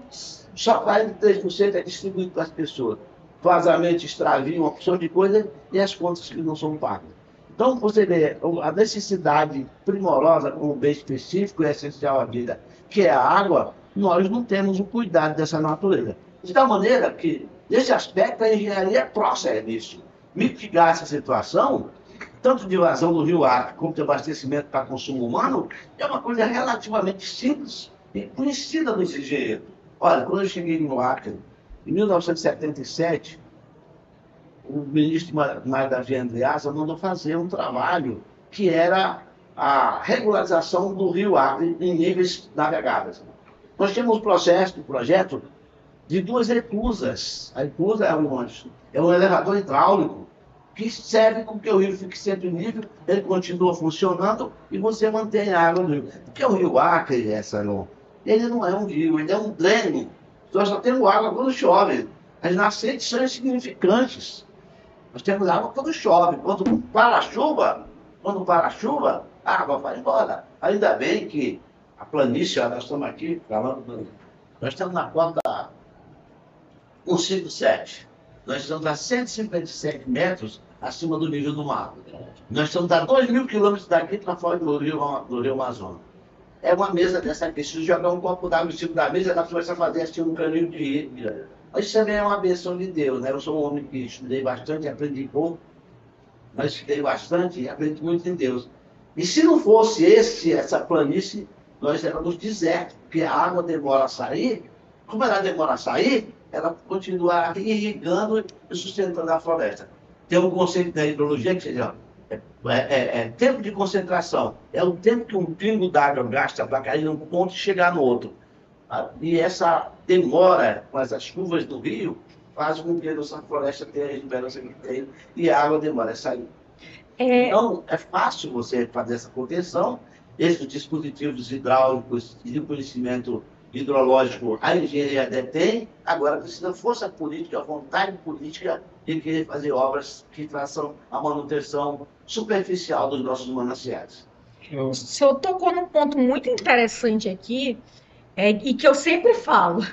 Só 43% é distribuído para as pessoas. Vazamento, extravio, uma opção de coisa, e as contas que não são pagas. Então, você vê a necessidade primorosa como bem específico e essencial à vida, que é a água, nós não temos o cuidado dessa natureza. De tal maneira que, nesse aspecto, a engenharia é próxima nisso. Mitigar essa situação, tanto de vazão do Rio Acre como de abastecimento para consumo humano, é uma coisa relativamente simples e conhecida dos engenheiros. Olha, quando eu cheguei no Acre, em 1977, o ministro Mário Davi Andreasa mandou fazer um trabalho que era a regularização do Rio Acre em níveis navegáveis. Nós tínhamos um projeto de duas reclusas. A reclusa é um elevador hidráulico que serve com que o rio fique sempre nível, ele continua funcionando e você mantém a água no rio. Porque o rio Acre, ele não é um rio, ele é um dreno. Nós só temos água quando chove. As nascentes são insignificantes. Nós temos água quando chove. Quando para a chuva, a água vai embora. Ainda bem que a planície, nós estamos aqui falando, nós estamos na cota 157. Nós estamos a 157 metros acima do nível do mar. Nós estamos a 2.000 quilômetros daqui para fora do rio Amazonas. É uma mesa dessa aqui. Se jogar um copo d'água em cima da mesa, ela começa a fazer assim um caninho de rio. Mas isso também é uma bênção de Deus, né? Eu sou um homem que estudei bastante, aprendi pouco, mas estudei bastante e aprendi muito em Deus. E se não fosse essa planície, nós éramos desertos, porque a água demora a sair. Como ela demora a sair, ela continua irrigando e sustentando a floresta. Tem um conceito da hidrologia que se chama tempo de concentração. É o tempo que um pingo d'água gasta para cair num ponto e chegar no outro. E essa demora com essas chuvas do rio faz com que a nossa floresta tenha a regeneração que tem e a água demora a sair. Então, é fácil você fazer essa contenção. Esses dispositivos hidráulicos e de conhecimento hidrológico, a engenharia detém, agora precisa força política, vontade política de querer fazer obras que façam a manutenção superficial dos nossos mananciais. O senhor tocou num ponto muito interessante aqui, e que eu sempre falo.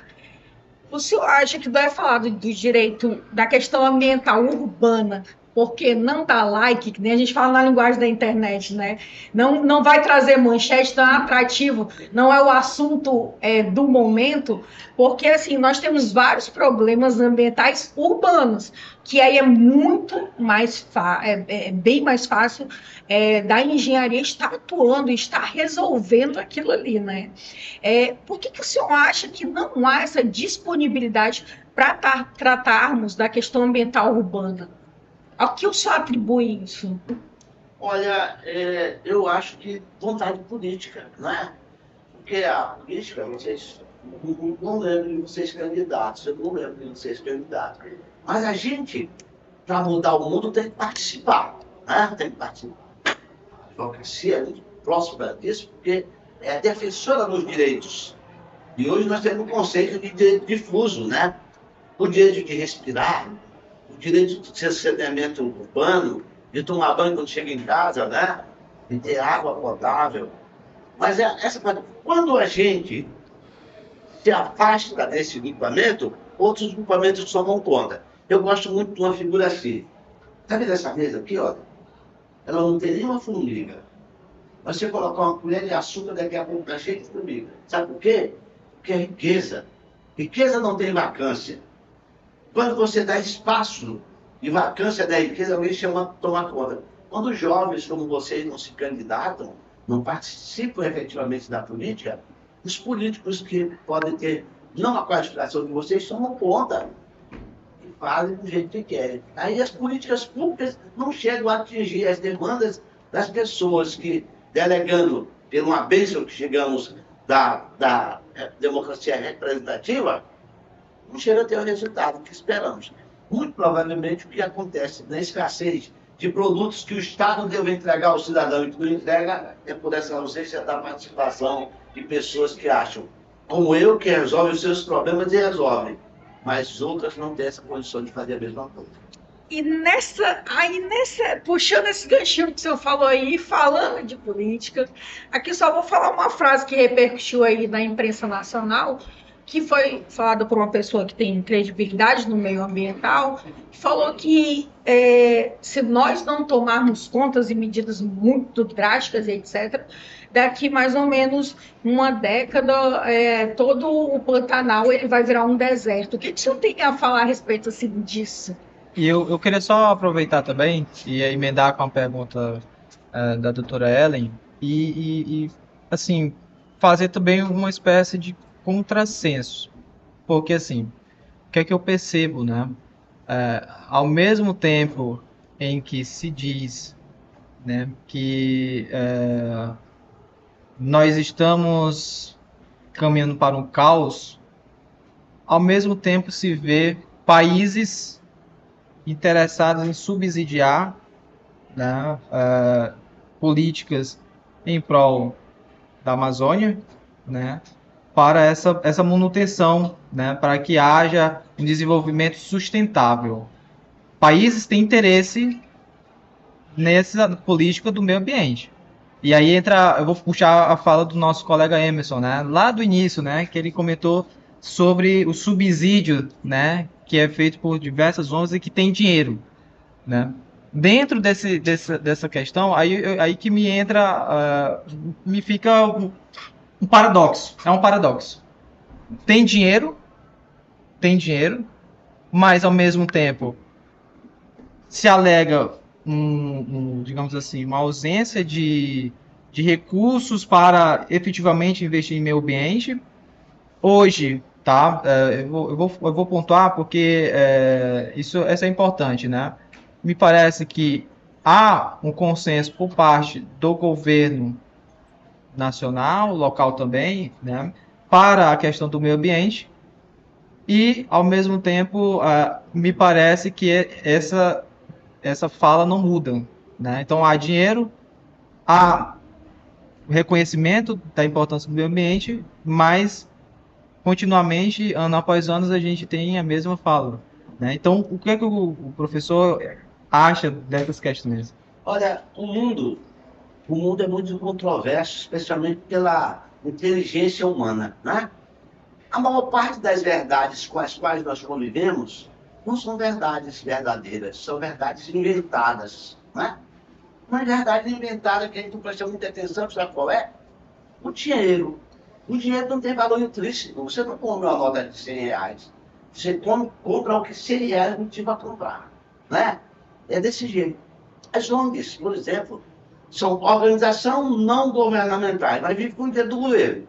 O senhor acha que vai falar do direito, da questão ambiental urbana, porque não dá like, que nem a gente fala na linguagem da internet, né? Não vai trazer manchete tão atrativo, não é o assunto do momento, porque assim, nós temos vários problemas ambientais urbanos, que aí é muito mais bem mais fácil da engenharia estar atuando, estar resolvendo aquilo ali, né? Por que o senhor acha que não há essa disponibilidade para tratarmos da questão ambiental urbana? Ao que o senhor atribui isso? Olha, eu acho que vontade política, né? Porque a política, vocês não lembro de vocês candidatos, eu não lembro de vocês candidatos. Mas a gente, para mudar o mundo, tem que participar, né? Tem que participar. A advocacia é muito próxima disso, porque é defensora dos direitos. E hoje nós temos um conceito de direito difuso, né? O direito de respirar, o direito de saneamento urbano, de tomar banho quando chega em casa, né? De ter água potável. Mas quando a gente se afasta desse grupamento, outros grupamentos tomam conta. Eu gosto muito de uma figura assim. Está vendo essa mesa aqui, ó? Ela não tem nenhuma formiga. Mas você colocar uma colher de açúcar, daqui a pouco está cheio de formiga. Sabe por quê? Porque é riqueza. Riqueza não tem vacância. Quando você dá espaço e vacância da riqueza, alguém chama tomar conta. Quando jovens como vocês não se candidatam, não participam efetivamente da política, os políticos que podem ter não a qualificação de vocês tomam conta e fazem do jeito que querem. Aí as políticas públicas não chegam a atingir as demandas das pessoas que, delegando por uma bênção que chegamos da democracia representativa, não chega a ter o resultado que esperamos. Muito provavelmente o que acontece na escassez de produtos que o Estado deve entregar ao cidadão e que não entrega é por essa ausência da participação de pessoas que acham, como eu, que resolve os seus problemas e resolve, mas outras não têm essa condição de fazer a mesma coisa. E puxando esse ganchinho que o senhor falou aí, falando de política, aqui só vou falar uma frase que repercutiu aí na imprensa nacional, que foi falada por uma pessoa que tem credibilidade no meio ambiental, que falou que se nós não tomarmos contas e medidas muito drásticas, etc., daqui mais ou menos uma década, todo o Pantanal ele vai virar um deserto. O que o senhor tem a falar a respeito assim, disso? E eu queria só aproveitar também e emendar com a pergunta da doutora Ellen e assim, fazer também uma espécie de contrassenso. Porque, assim, o que é que eu percebo, né? Ao mesmo tempo em que se diz, né, que nós estamos caminhando para um caos, ao mesmo tempo se vê países interessados em subsidiar, né, políticas em prol da Amazônia, né, para essa manutenção, né, para que haja um desenvolvimento sustentável. Países têm interesse nessa política do meio ambiente. E aí entra, eu vou puxar a fala do nosso colega Emerson, né, lá do início, né, que ele comentou sobre o subsídio, né, que é feito por diversas ONGs e que tem dinheiro, né. Dentro dessa questão, aí que me entra, me fica um paradoxo. É um paradoxo. Tem dinheiro, mas ao mesmo tempo se alega digamos assim, uma ausência de recursos para efetivamente investir em meio ambiente. Hoje, tá? Eu vou pontuar porque essa é importante, né? Me parece que há um consenso por parte do governo nacional, local também, né, para a questão do meio ambiente e, ao mesmo tempo, me parece que essa fala não muda, né? Então, há dinheiro, há reconhecimento da importância do meio ambiente, mas, continuamente, ano após ano, a gente tem a mesma fala, né? Então, o que é que o professor acha dessas questões? Olha, o mundo é muito controverso, especialmente pela inteligência humana, né? A maior parte das verdades com as quais nós convivemos não são verdades verdadeiras, são verdades inventadas, né? Uma verdade inventada que a gente não presta muita atenção, sabe qual é? O dinheiro. O dinheiro não tem valor intrínseco. Você não compra uma nota de 100 reais. Você compra o que 100 reais não tinha para comprar, né? É desse jeito. As ONGs, por exemplo, são organizações não governamentais, mas vivem com o dinheiro do governo.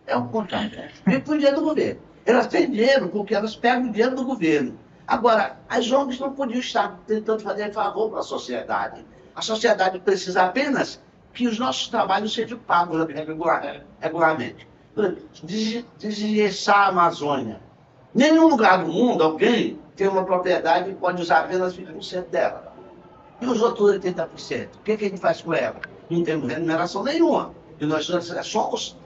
É o contrário, né? Vivem com o dinheiro do governo. Elas têm dinheiro porque elas pegam o dinheiro do governo. Agora, as ONGs não podiam estar tentando fazer favor para a sociedade. A sociedade precisa apenas que os nossos trabalhos sejam pagos regularmente. Desengessar a Amazônia. Nenhum lugar do mundo alguém tem uma propriedade e pode usar apenas 20% dela. E os outros 80%? O que a gente faz com ela? Não temos remuneração nenhuma. E nós somos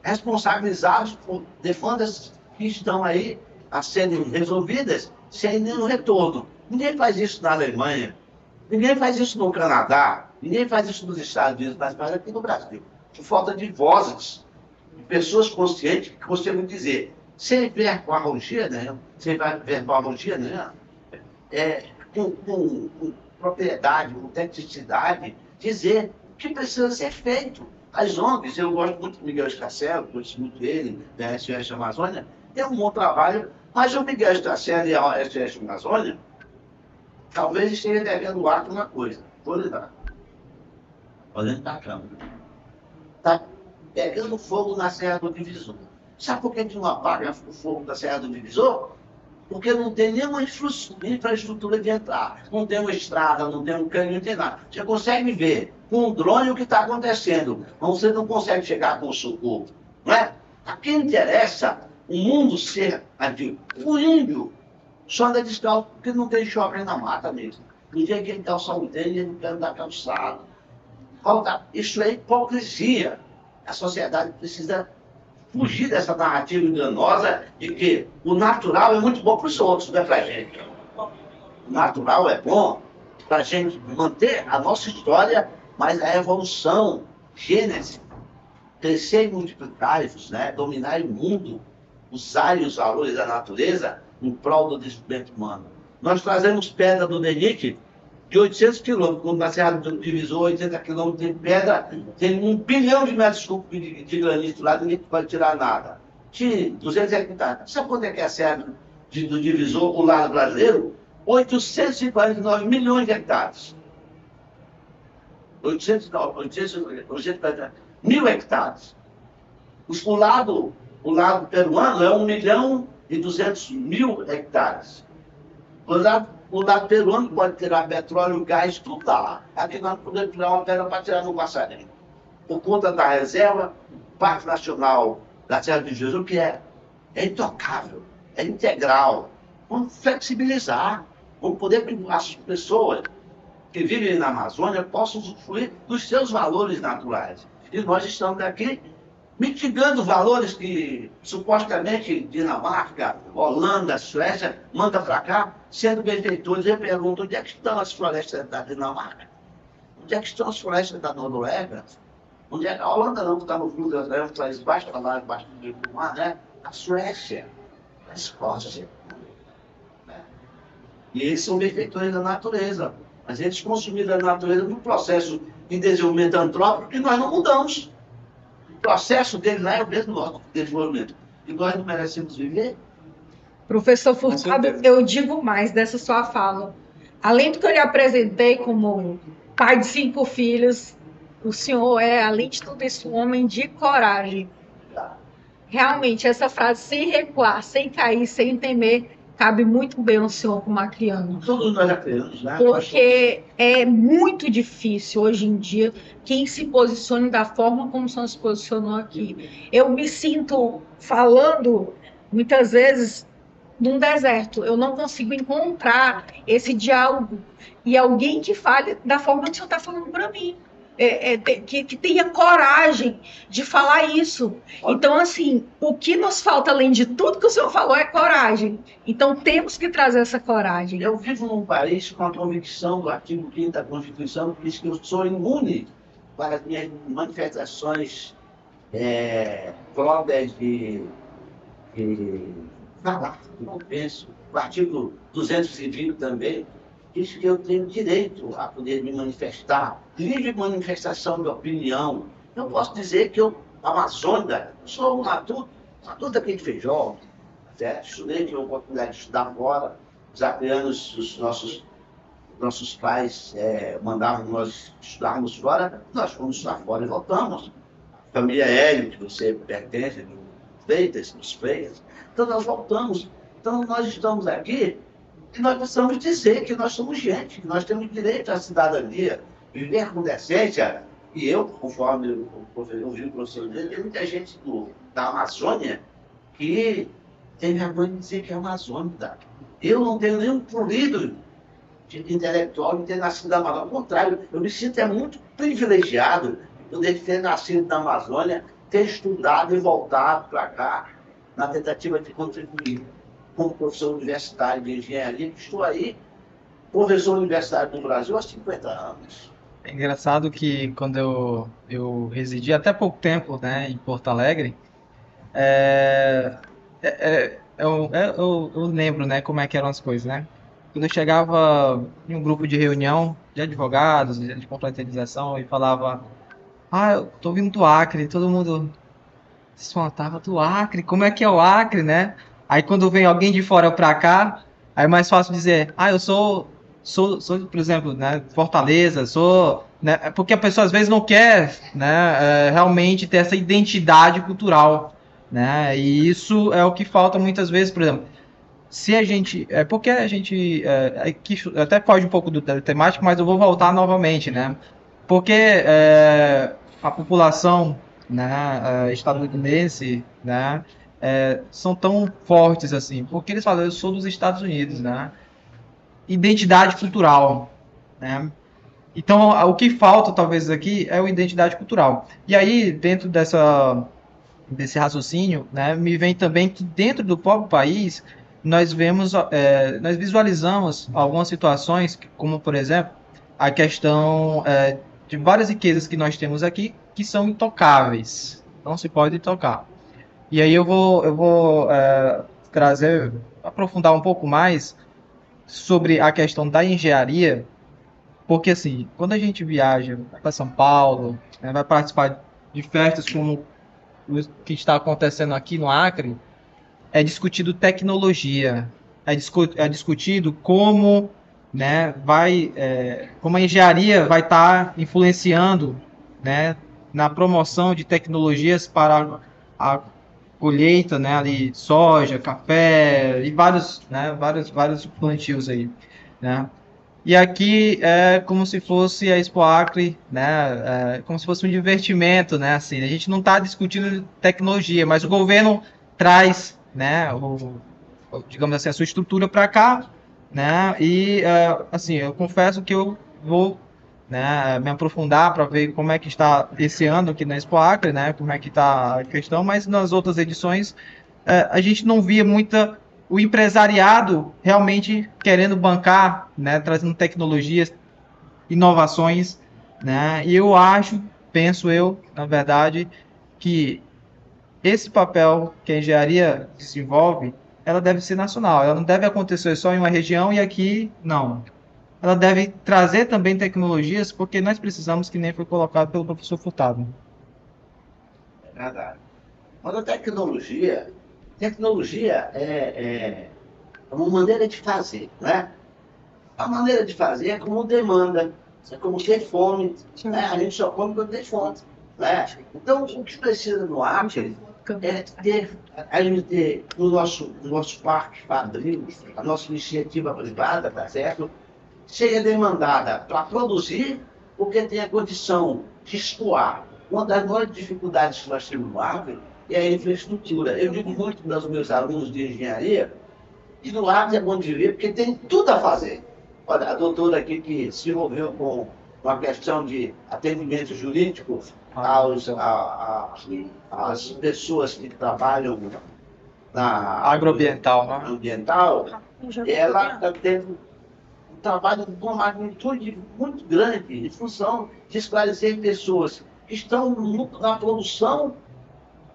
responsabilizados por demandas que estão aí a serem resolvidas sem nenhum retorno. Ninguém faz isso na Alemanha, ninguém faz isso no Canadá, ninguém faz isso nos Estados Unidos, mas faz aqui no Brasil. Por falta de vozes, de pessoas conscientes que conseguem dizer, sem verborragia, né? Sem verborragia, né? Com propriedade, com tecnicidade, dizer o que precisa ser feito. As ONGs, eu gosto muito do Miguel Escarcelo, conheço muito ele, da SOS Amazônia, tem um bom trabalho, mas o Miguel Escarcelo e a SOS Amazônia talvez esteja devendo o ar uma coisa. Vou lhe dar. Olhando para a câmera. Está pegando fogo na Serra do Divisor. Sabe por que não apaga o fogo da Serra do Divisor? Porque não tem nenhuma infraestrutura de entrar. Não tem uma estrada, não tem um caminho, não tem nada. Você consegue ver com um drone o que está acontecendo, mas você não consegue chegar com o socorro. Não é? A quem interessa o mundo ser ativo. O índio só anda descalço porque não tem shopping na mata mesmo. No dia que ele calçar o tênis, ele não quer andar calçado. Isso é hipocrisia. A sociedade precisa fugir dessa narrativa enganosa de que o natural é muito bom para os outros, não é para a gente. O natural é bom para a gente manter a nossa história, mas a evolução, gênese, crescer e multiplicar-vos, né? Dominar o mundo, usar os valores da natureza em prol do desenvolvimento humano. Nós trazemos pedra do Denique de 800 quilômetros, quando na Serra do Divisor, 80 quilômetros de pedra, tem 1 bilhão de metros cúbicos de granito lá, ninguém pode tirar nada. De 200 hectares. Sabe quanto é que é a Serra do Divisor, o lado brasileiro? 849 milhões de hectares. 849 mil hectares. O lado peruano é 1.200.000 hectares. O lado peruano pode tirar petróleo, gás, tudo está lá. Aqui nós podemos tirar uma pedra para tirar no passarinho. Por conta da reserva, Parque Nacional da Serra do Divisor, que é é intocável, é integral. Vamos flexibilizar, vamos poder que as pessoas que vivem na Amazônia possam usufruir dos seus valores naturais. E nós estamos aqui mitigando valores que supostamente Dinamarca, Holanda, Suécia manda para cá, sendo benfeitores. Eu pergunto, onde é que estão as florestas da Dinamarca? Onde é que estão as florestas da Noruega? Onde é que a Holanda não está no fundo das águas, está embaixo da lá, embaixo do mar, né? A Suécia, a Escócia. Né? E eles são benfeitores da natureza. Mas eles consumiram a natureza num processo de desenvolvimento antrópico que nós não mudamos. O processo deles lá é o mesmo nosso desenvolvimento. E nós não merecemos viver? Professor Furtado, eu digo mais dessa sua fala. Além do que eu lhe apresentei como pai de 5 filhos, o senhor é, além de tudo isso, um homem de coragem. Realmente, essa frase, sem recuar, sem cair, sem temer, cabe muito bem ao senhor como acriano. Todos nós acrianos, né? Porque é muito difícil, hoje em dia, quem se posicione da forma como o senhor se posicionou aqui. Eu me sinto falando, muitas vezes, num deserto. Eu não consigo encontrar esse diálogo e alguém que fale da forma que o senhor está falando para mim. Que tenha coragem de falar isso. Então, assim, o que nos falta, além de tudo que o senhor falou, é coragem. Então, temos que trazer essa coragem. Eu vivo num país com a convicção do artigo 5º da Constituição, que diz que eu sou imune para as minhas manifestações próprias de falar, do que eu penso. O artigo 220 também diz que eu tenho direito a poder me manifestar, livre manifestação de opinião. Eu posso dizer que eu, amazônica, sou um matuto daqui de Feijó, certo? Estudei, tive a oportunidade de estudar fora, os acrianos, os nossos pais mandavam nós estudarmos fora, nós fomos estudar fora e voltamos. A família Hélio, que você pertence, do Freitas, dos Freitas, então nós voltamos. Então nós estamos aqui e nós precisamos dizer que nós somos gente, que nós temos direito à cidadania, viver com decência. E eu, conforme eu vi o professor dele, tem muita gente da Amazônia que tem vergonha de dizer que é amazônica. Eu não tenho nenhum prurido de intelectual de ter nascido da Amazônia. Ao contrário, eu me sinto muito privilegiado de ter nascido na Amazônia, ter estudado e voltado para cá, na tentativa de contribuir como professor universitário de engenharia, que estou aí, professor universitário no Brasil há 50 anos. É engraçado que quando eu residi até pouco tempo, né, em Porto Alegre, eu lembro, né, como é que eram as coisas, né? Quando eu chegava em um grupo de reunião de advogados, de completerização, e falava, eu tô vindo do Acre, todo mundo se espantava do Acre, como é que é o Acre, né? Aí quando vem alguém de fora pra cá, aí é mais fácil dizer, eu sou, por exemplo, né, Fortaleza, né, porque a pessoa às vezes não quer, né, realmente ter essa identidade cultural, né, e isso é o que falta muitas vezes, por exemplo, se a gente, porque a gente, aqui até foge um pouco da temática, mas eu vou voltar novamente, né, porque a população, né, estadunidense, né, são tão fortes assim, porque eles falam, eu sou dos Estados Unidos, né? Identidade cultural, né? Então, o que falta talvez aqui é a identidade cultural. E aí, dentro desse raciocínio, né, me vem também que dentro do próprio país nós visualizamos algumas situações, como por exemplo a questão de várias riquezas que nós temos aqui que são intocáveis, não se pode tocar. E aí eu vou aprofundar um pouco mais sobre a questão da engenharia, porque assim, quando a gente viaja para São Paulo, né, vai participar de festas como o que está acontecendo aqui no Acre, é discutido tecnologia, é discutido como, né, como a engenharia vai estar influenciando, né, na promoção de tecnologias para a colheita, né, ali, soja, café e vários plantios aí, né? E aqui é como se fosse a Expo Acre, né, como se fosse um divertimento, né, assim, a gente não está discutindo tecnologia, mas o governo traz né, digamos assim, a sua estrutura para cá, né, e assim, eu confesso que eu vou, né, me aprofundar para ver como é que está esse ano aqui na Expo Acre, né, como é que está a questão, mas nas outras edições a gente não via muita o empresariado realmente querendo bancar, né, trazendo tecnologias, inovações, né, e eu penso eu, na verdade, que esse papel que a engenharia desenvolve, ela deve ser nacional, ela não deve acontecer só em uma região e aqui não. Ela deve trazer também tecnologias, porque nós precisamos, que nem foi colocado pelo professor Furtado. É verdade. Mas a tecnologia é uma maneira de fazer, né? A maneira de fazer é como demanda, é como ter fome, né? A gente só come quando tem fome, né? Então, o que precisa no Acre é a gente ter no nosso parque fabril, a nossa iniciativa privada, tá certo? Seja demandada para produzir, porque tem a condição de escoar. Uma das maiores dificuldades que nós temos no Acre é a infraestrutura. Eu digo muito para os meus alunos de engenharia, e no Acre é bom de ver, porque tem tudo a fazer. Olha, a doutora aqui que se envolveu com uma questão de atendimento jurídico às pessoas que trabalham na Agroambiental, né? ambiental, ela está tendo um trabalho com uma magnitude muito grande em função de esclarecer pessoas que estão na produção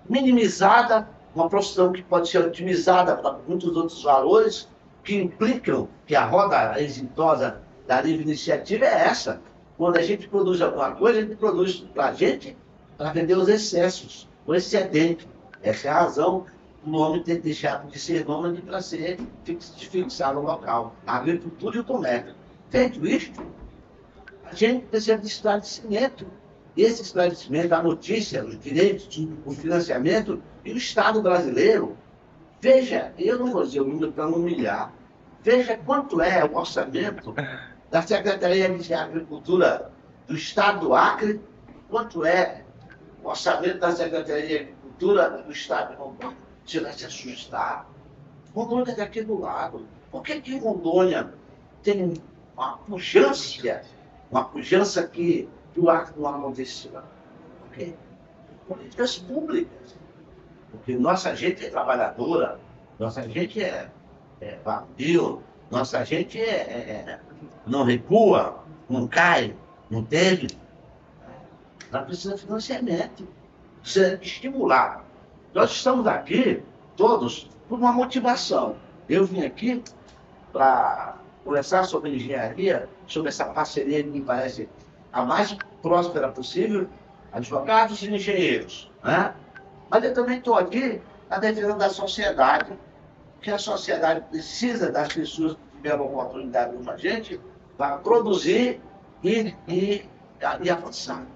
minimizada, uma produção que pode ser otimizada para muitos outros valores, que implicam que a roda exitosa da livre iniciativa é essa. Quando a gente produz alguma coisa, a gente produz para a gente para vender os excessos, o excedente. Essa é a razão do nome ter deixado de ser nômade para ser fixado no local. A agricultura e o comércio. Feito isto, a gente precisa de esclarecimento. Esse esclarecimento, a notícia, os direitos, o financiamento e o Estado brasileiro. Veja, eu não vou dizer o número para não humilhar. Veja quanto é o orçamento da Secretaria de Agricultura do Estado do Acre, quanto é o orçamento da Secretaria de Agricultura do Estado de Rondônia. Você vai se assustar. Rondônia está aqui do lado. Por que Rondônia tem uma pujança que o Acre não aconteceu? Por quê? Políticas públicas. Porque nossa gente é trabalhadora, nossa gente é vadio, nossa gente não recua, não cai, não teme. Ela precisa de financiamento, precisa estimular. Nós estamos aqui, todos, por uma motivação. Eu vim aqui para conversar sobre engenharia, sobre essa parceria que me parece a mais próspera possível, advogados e engenheiros, né? Mas eu também estou aqui na defesa da sociedade, que a sociedade precisa das pessoas que tiveram oportunidade com a gente para produzir e avançar.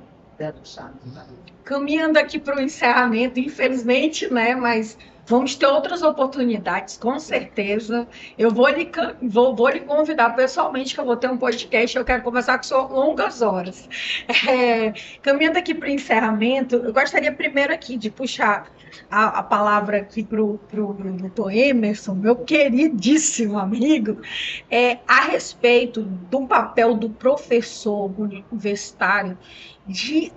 Caminhando aqui para o encerramento, infelizmente, né? Mas vamos ter outras oportunidades, com certeza. Eu vou lhe convidar pessoalmente, que eu vou ter um podcast, eu quero conversar com o senhor longas horas. Caminhando aqui para o encerramento, eu gostaria primeiro aqui de puxar a palavra aqui para o doutor Emerson, meu queridíssimo amigo, a respeito do papel do professor universitário de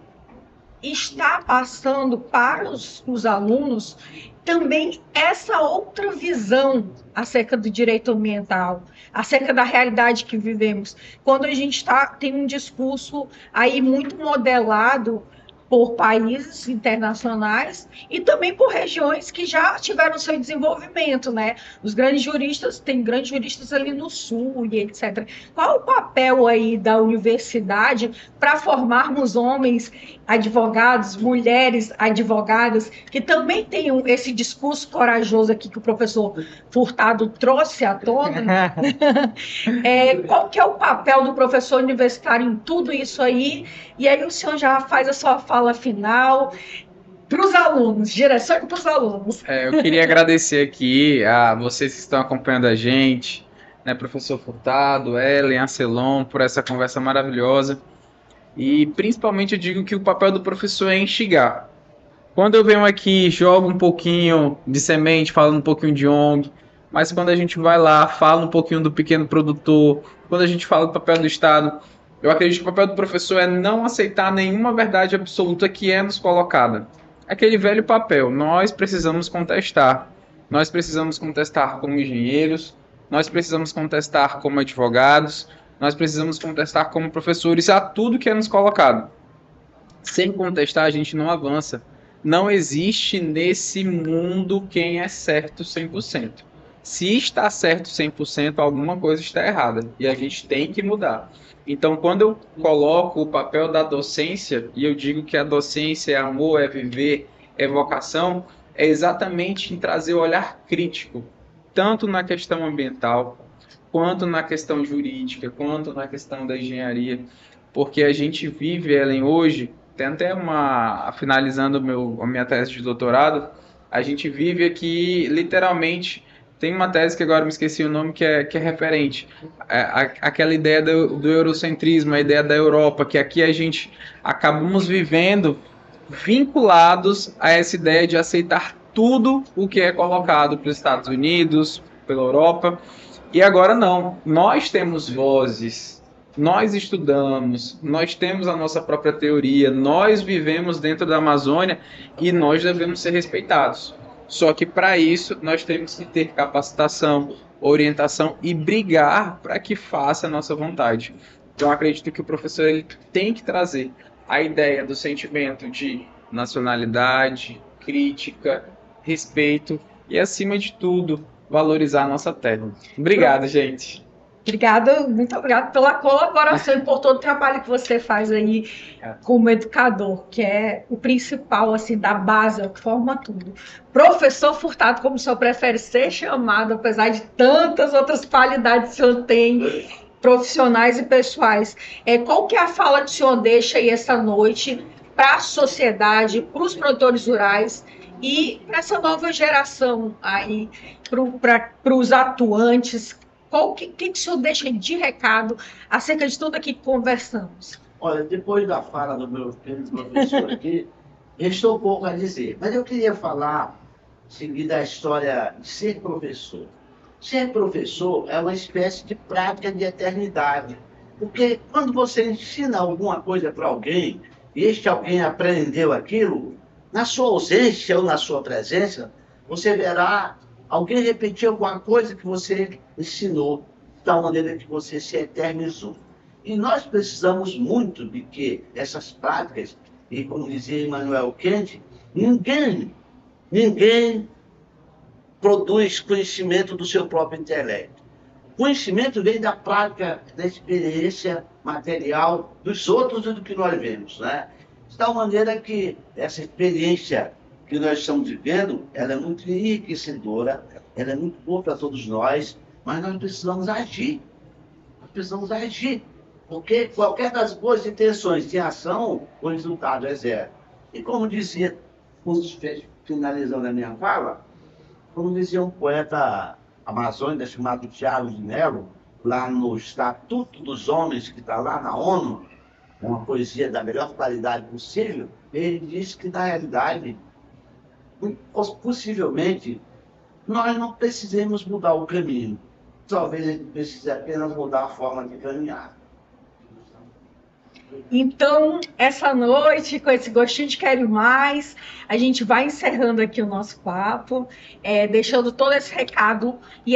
estar passando para os alunos também essa outra visão acerca do direito ambiental, acerca da realidade que vivemos. Quando a gente tem um discurso aí muito modelado por países internacionais e também por regiões que já tiveram seu desenvolvimento, né? Os grandes juristas, tem grandes juristas ali no sul e etc. Qual o papel aí da universidade para formarmos homens advogados, mulheres advogadas, que também tenham esse discurso corajoso aqui que o professor Furtado trouxe à tona? Qual que é o papel do professor universitário em tudo isso aí? E aí o senhor já faz a sua fala final para os alunos, direção para os alunos. Eu queria agradecer aqui a vocês que estão acompanhando a gente, né, professor Furtado, Ellen, Arcelon, por essa conversa maravilhosa. E principalmente eu digo que o papel do professor é instigar. Quando eu venho aqui, jogo um pouquinho de semente, falo um pouquinho de ONG, mas quando a gente vai lá, fala um pouquinho do pequeno produtor, quando a gente fala do papel do Estado, eu acredito que o papel do professor é não aceitar nenhuma verdade absoluta que é nos colocada. Aquele velho papel, nós precisamos contestar. Nós precisamos contestar como engenheiros, nós precisamos contestar como advogados, nós precisamos contestar como professores a tudo que é nos colocado. Sem contestar, a gente não avança. Não existe nesse mundo quem é certo 100%. Se está certo 100%, alguma coisa está errada. E a gente tem que mudar. Então, quando eu coloco o papel da docência, e eu digo que a docência é amor, é viver, é vocação, é exatamente em trazer o olhar crítico, tanto na questão ambiental, quanto na questão jurídica, quanto na questão da engenharia. Porque a gente vive, Ellen, hoje... Tem até finalizando a minha tese de doutorado, a gente vive aqui, literalmente, tem uma tese que agora me esqueci o nome, que é referente. Aquela ideia do eurocentrismo, a ideia da Europa, que aqui a gente acabamos vivendo vinculados a essa ideia de aceitar tudo o que é colocado pelos Estados Unidos, pela Europa, e agora não. Nós temos vozes. Nós estudamos, nós temos a nossa própria teoria, nós vivemos dentro da Amazônia e nós devemos ser respeitados. Só que para isso nós temos que ter capacitação, orientação e brigar para que faça a nossa vontade. Então acredito que o professor ele tem que trazer a ideia do sentimento de nacionalidade, crítica, respeito e, acima de tudo, valorizar a nossa terra. Obrigado, gente. Obrigada, muito obrigada pela colaboração e por todo o trabalho que você faz aí como educador, que é o principal, assim, da base, é o que forma tudo. Professor Furtado, como o senhor prefere ser chamado, apesar de tantas outras qualidades que o senhor tem, profissionais e pessoais, qual que é a fala que o senhor deixa aí essa noite para a sociedade, para os produtores rurais e para essa nova geração aí, para os atuantes? O que o senhor deixa de recado acerca de tudo aqui que conversamos? Olha, depois da fala do meu querido professor aqui, restou pouco a dizer. Mas eu queria falar, seguir da história de ser professor. Ser professor é uma espécie de prática de eternidade. Porque quando você ensina alguma coisa para alguém, e este alguém aprendeu aquilo, na sua ausência ou na sua presença, você verá alguém repetir alguma coisa que você ensinou, de tal maneira que você se eternizou. E nós precisamos muito de que essas práticas, e como dizia Immanuel Kant, ninguém produz conhecimento do seu próprio intelecto. Conhecimento vem da prática, da experiência material dos outros e do que nós vemos, né? De tal maneira que essa experiência que nós estamos vivendo, ela é muito enriquecedora, ela é muito boa para todos nós, mas nós precisamos agir. Nós precisamos agir. Porque qualquer das boas intenções sem ação, o resultado é zero. E como dizia, finalizando a minha fala, como dizia um poeta amazônico chamado Thiago de Mello, lá no Estatuto dos Homens, que está lá na ONU, uma poesia da melhor qualidade possível, ele diz que, na realidade, possivelmente, nós não precisamos mudar o caminho. Talvez a gente precise apenas mudar a forma de caminhar. Então, essa noite, com esse gostinho de quero mais, a gente vai encerrando aqui o nosso papo, deixando todo esse recado e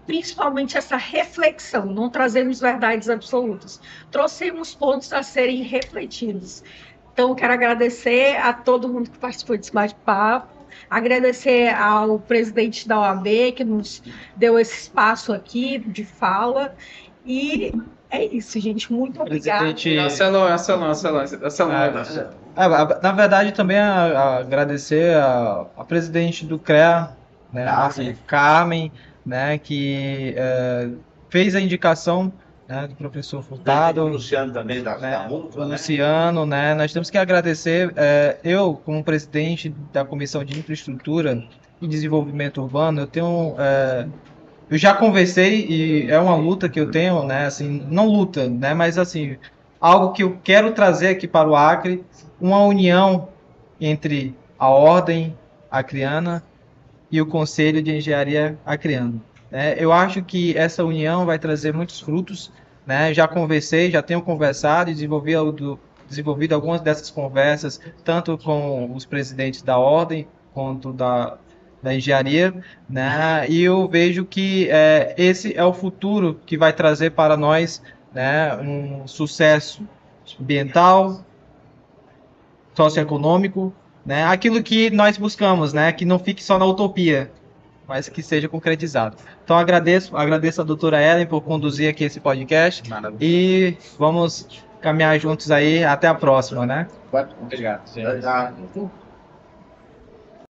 principalmente essa reflexão. Não trazemos verdades absolutas, trouxemos pontos a serem refletidos. Então, quero agradecer a todo mundo que participou desse bate-papo, agradecer ao presidente da OAB, que nos deu esse espaço aqui de fala, e é isso, gente. Muito obrigada. Na verdade, também agradecer a presidente do CREA, né, Carmen, né, que fez a indicação, né, do professor Furtado. O Luciano também da o Luciano, né? Nós temos que agradecer. Eu, como presidente da Comissão de Infraestrutura e Desenvolvimento Urbano, eu já conversei e é uma luta que eu tenho, né? Assim, não luta, né? Mas assim, algo que eu quero trazer aqui para o Acre, uma união entre a Ordem Acriana e o Conselho de Engenharia Acriano. Eu acho que essa união vai trazer muitos frutos, né? Já tenho conversado e desenvolvido algumas dessas conversas, tanto com os presidentes da Ordem quanto da engenharia, né? E eu vejo que esse é o futuro que vai trazer para nós, né, um sucesso ambiental, socioeconômico, né? Aquilo que nós buscamos, né? Que não fique só na utopia, mas que seja concretizado. Então agradeço a doutora Ellen por conduzir aqui esse podcast. Maravilha. E vamos caminhar juntos aí. Até a próxima, né? Obrigado. Obrigado.